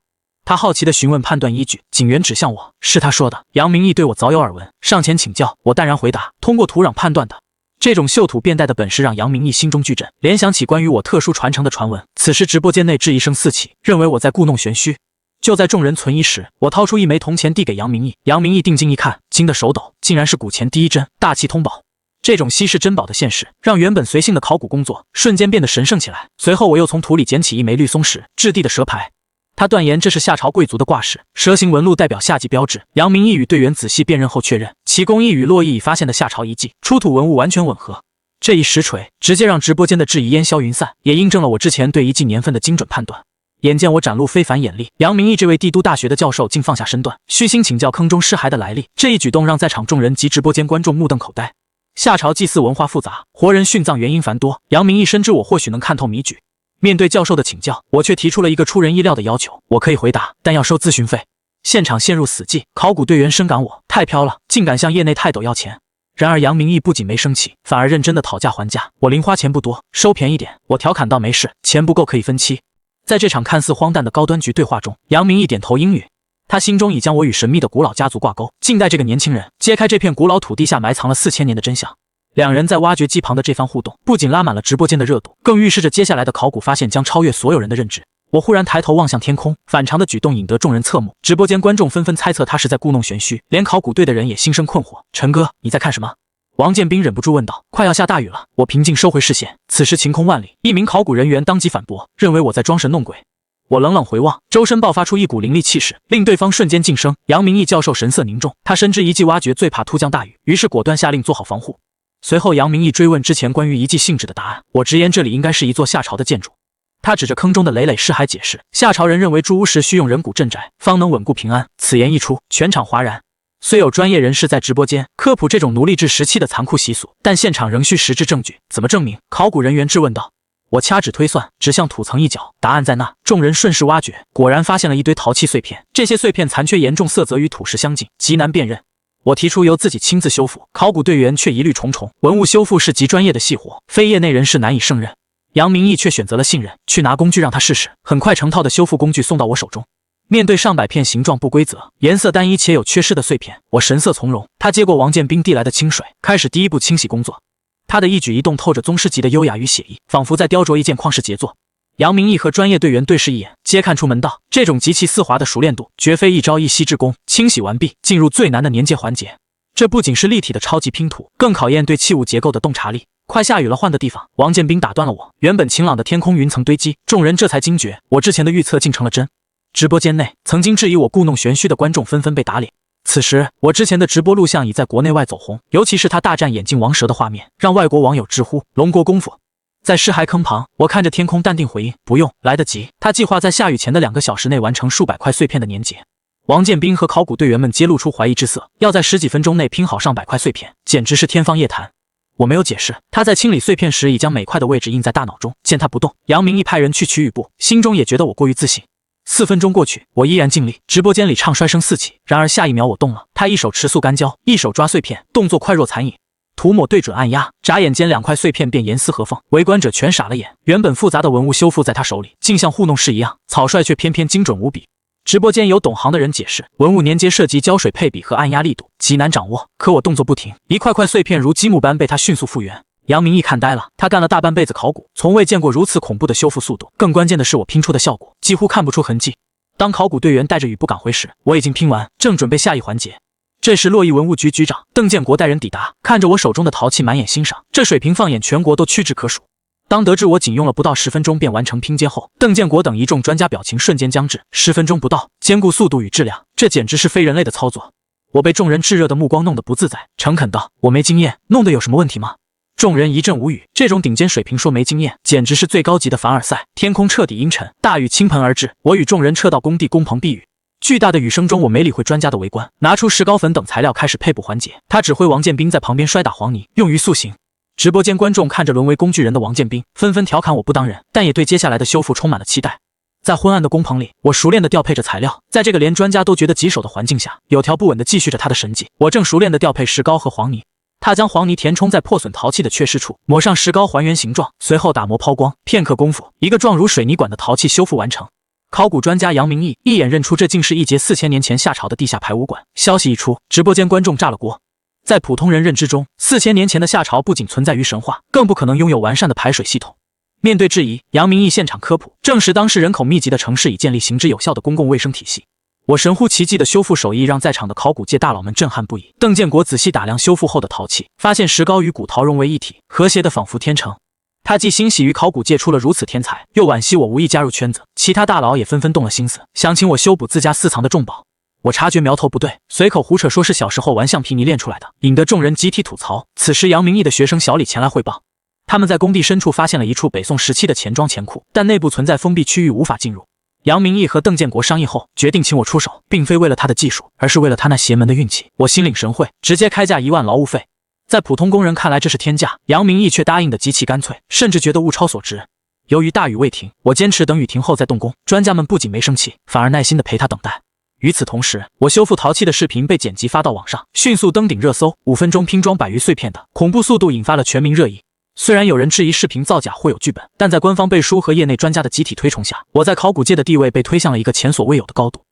他好奇地询问判断依据，警员指向我，是他说的。杨明义对我早有耳闻，上前请教，我淡然回答，通过土壤判断的。这种嗅土变带的本事让杨明义心中巨震，联想起关于我特殊传承的传闻。此时直播间内质疑声四起，认为我在故弄玄虚。就在众人存疑时，我掏出一枚铜钱递给杨明义。杨明义定睛一看，惊得手抖，竟然是古钱第一针大气通宝。这种稀世珍宝的现实，让原本随性的考古工作瞬间变得神圣起来。随后我又从土里捡起一枚绿松石质地的蛇牌，他断言这是夏朝贵族的挂饰，蛇形纹路代表夏季标志。杨明义与队员仔细辨认后确认，其工艺与洛邑已发现的夏朝遗迹出土文物完全吻合。这一实锤直接让直播间的质疑烟消云散，也印证了我之前对遗迹年份的精准判断。眼见我展露非凡眼力，杨明义这位帝都大学的教授竟放下身段，虚心请教坑中尸骸的来历。这一举动让在场众人及直播间观众目瞪口呆。夏朝祭祀文化复杂，活人殉葬原因繁多，杨明义深知我或许能看透谜局。面对教授的请教，我却提出了一个出人意料的要求：我可以回答，但要收咨询费。现场陷入死寂，考古队员深感我太飘了，竟敢向业内泰斗要钱。然而杨明义不仅没生气，反而认真的讨价还价。我零花钱不多，收便宜点。我调侃道：没事，钱不够可以分期。在这场看似荒诞的高端局对话中，杨明义点头应允。他心中已将我与神秘的古老家族挂钩，静待这个年轻人揭开这片古老土地下埋藏了4000年的真相。两人在挖掘机旁的这番互动，不仅拉满了直播间的热度，更预示着接下来的考古发现将超越所有人的认知。我忽然抬头望向天空，反常的举动引得众人侧目，直播间观众纷纷猜测他是在故弄玄虚，连考古队的人也心生困惑。陈哥，你在看什么？王建斌忍不住问道。快要下大雨了，我平静收回视线。此时晴空万里，一名考古人员当即反驳，认为我在装神弄鬼。我冷冷回望，周身爆发出一股凌厉气势，令对方瞬间噤声。杨明义教授神色凝重，他深知遗迹挖掘最怕突降大雨，于是果断下令做好防护。随后杨明义追问之前关于遗迹性质的答案，我直言这里应该是一座夏朝的建筑。他指着坑中的累累尸骸解释，夏朝人认为筑屋时需用人骨镇宅，方能稳固平安。此言一出，全场哗然。虽有专业人士在直播间科普这种奴隶制时期的残酷习俗，但现场仍需实质证据，怎么证明？考古人员质问道。我掐指推算，指向土层一角，答案在那。众人顺势挖掘，果然发现了一堆陶器碎片，这些碎片残缺严重，色泽与土石相近，极难辨认。我提出由自己亲自修复，考古队员却疑虑重重。文物修复是极专业的细活，非业内人士难以胜任。杨明义却选择了信任，去拿工具让他试试。很快，成套的修复工具送到我手中。面对上百片形状不规则、颜色单一且有缺失的碎片，我神色从容。他接过王建斌递来的清水，开始第一步清洗工作。他的一举一动透着宗师级的优雅与写意，仿佛在雕琢一件旷世杰作。杨明义和专业队员对视一眼，皆看出门道。这种极其丝滑的熟练度，绝非一朝一夕之功。清洗完毕，进入最难的粘接环节。这不仅是立体的超级拼图，更考验对器物结构的洞察力。快下雨了，换个地方。王建斌打断了我。原本晴朗的天空云层堆积，众人这才惊觉，我之前的预测竟成了真。直播间内，曾经质疑我故弄玄虚的观众纷纷被打脸。此时，我之前的直播录像已在国内外走红，尤其是他大战眼镜王蛇的画面，让外国网友直呼龙国功夫。在尸骸坑旁，我看着天空淡定回应，不用，来得及。他计划在下雨前的2个小时内完成数百块碎片的粘结。王建斌和考古队员们皆露出怀疑之色，要在10几分钟内拼好上百块碎片，简直是天方夜谭。我没有解释，他在清理碎片时已将每块的位置印在大脑中。见他不动，杨明义派人去取雨布，心中也觉得我过于自信。4分钟过去，我依然尽力，直播间里唱衰声四起。然而下一秒我动了，他一手持塑干胶，一手抓碎片，动作快若残影。涂抹对准按压，眨眼间2块碎片便严丝合缝，围观者全傻了眼。原本复杂的文物修复在他手里，竟像糊弄式一样，草率却偏偏精准无比。直播间有懂行的人解释，文物粘接涉及胶水配比和按压力度，极难掌握。可我动作不停，一块块碎片如积木般被他迅速复原。杨明义看呆了，他干了大半辈子考古，从未见过如此恐怖的修复速度。更关键的是，我拼出的效果几乎看不出痕迹。当考古队员带着雨布赶回时，我已经拼完，正准备下一环节。这时，洛邑文物局局长邓建国带人抵达，看着我手中的陶器，满眼欣赏。这水平放眼全国都屈指可数。当得知我仅用了不到10分钟便完成拼接后，邓建国等一众专家表情瞬间僵滞。10分钟不到，兼顾速度与质量，这简直是非人类的操作。我被众人炙热的目光弄得不自在，诚恳道：“我没经验，弄得有什么问题吗？”众人一阵无语，这种顶尖水平说没经验，简直是最高级的凡尔赛。天空彻底阴沉，大雨倾盆而至，我与众人撤到工地工棚避雨。巨大的雨声中，我没理会专家的围观，拿出石膏粉等材料开始配补环节。他指挥王建斌在旁边摔打黄泥，用于塑形。直播间观众看着沦为工具人的王建斌，纷纷调侃我不当人，但也对接下来的修复充满了期待。在昏暗的工棚里，我熟练地调配着材料，在这个连专家都觉得棘手的环境下，有条不紊地继续着他的神迹。我正熟练地调配石膏和黄泥，他将黄泥填充在破损陶器的缺失处，抹上石膏还原形状，随后打磨抛光。片刻功夫，一个状如水泥管的陶器修复完成。考古专家杨明义一眼认出这竟是一节4000年前夏朝的地下排污管。消息一出，直播间观众炸了锅。在普通人认知中，4000年前的夏朝不仅存在于神话，更不可能拥有完善的排水系统。面对质疑，杨明义现场科普，证实当时人口密集的城市已建立行之有效的公共卫生体系。我神乎其技的修复手艺让在场的考古界大佬们震撼不已。邓建国仔细打量修复后的陶器，发现石膏与古陶融为一体，和谐的仿佛天成。他既欣喜于考古界出了如此天才，又惋惜我无意加入圈子。其他大佬也纷纷动了心思，想请我修补自家私藏的重宝。我察觉苗头不对，随口胡扯说是小时候玩橡皮泥练出来的，引得众人集体吐槽。此时杨明义的学生小李前来汇报，他们在工地深处发现了一处北宋时期的钱庄钱库，但内部存在封闭区域，无法进入。杨明义和邓建国商议后，决定请我出手，并非为了他的技术，而是为了他那邪门的运气。我心领神会，直接开价1万劳务费。在普通工人看来这是天价，杨明义却答应得极其干脆，甚至觉得物超所值。由于大雨未停，我坚持等雨停后再动工。专家们不仅没生气，反而耐心地陪他等待。与此同时，我修复陶器的视频被剪辑发到网上，迅速登顶热搜，5分钟拼装100余碎片的恐怖速度引发了全民热议。虽然有人质疑视频造假或有剧本，但在官方背书和业内专家的集体推崇下，我在考古界的地位被推向了一个前所未有的高度。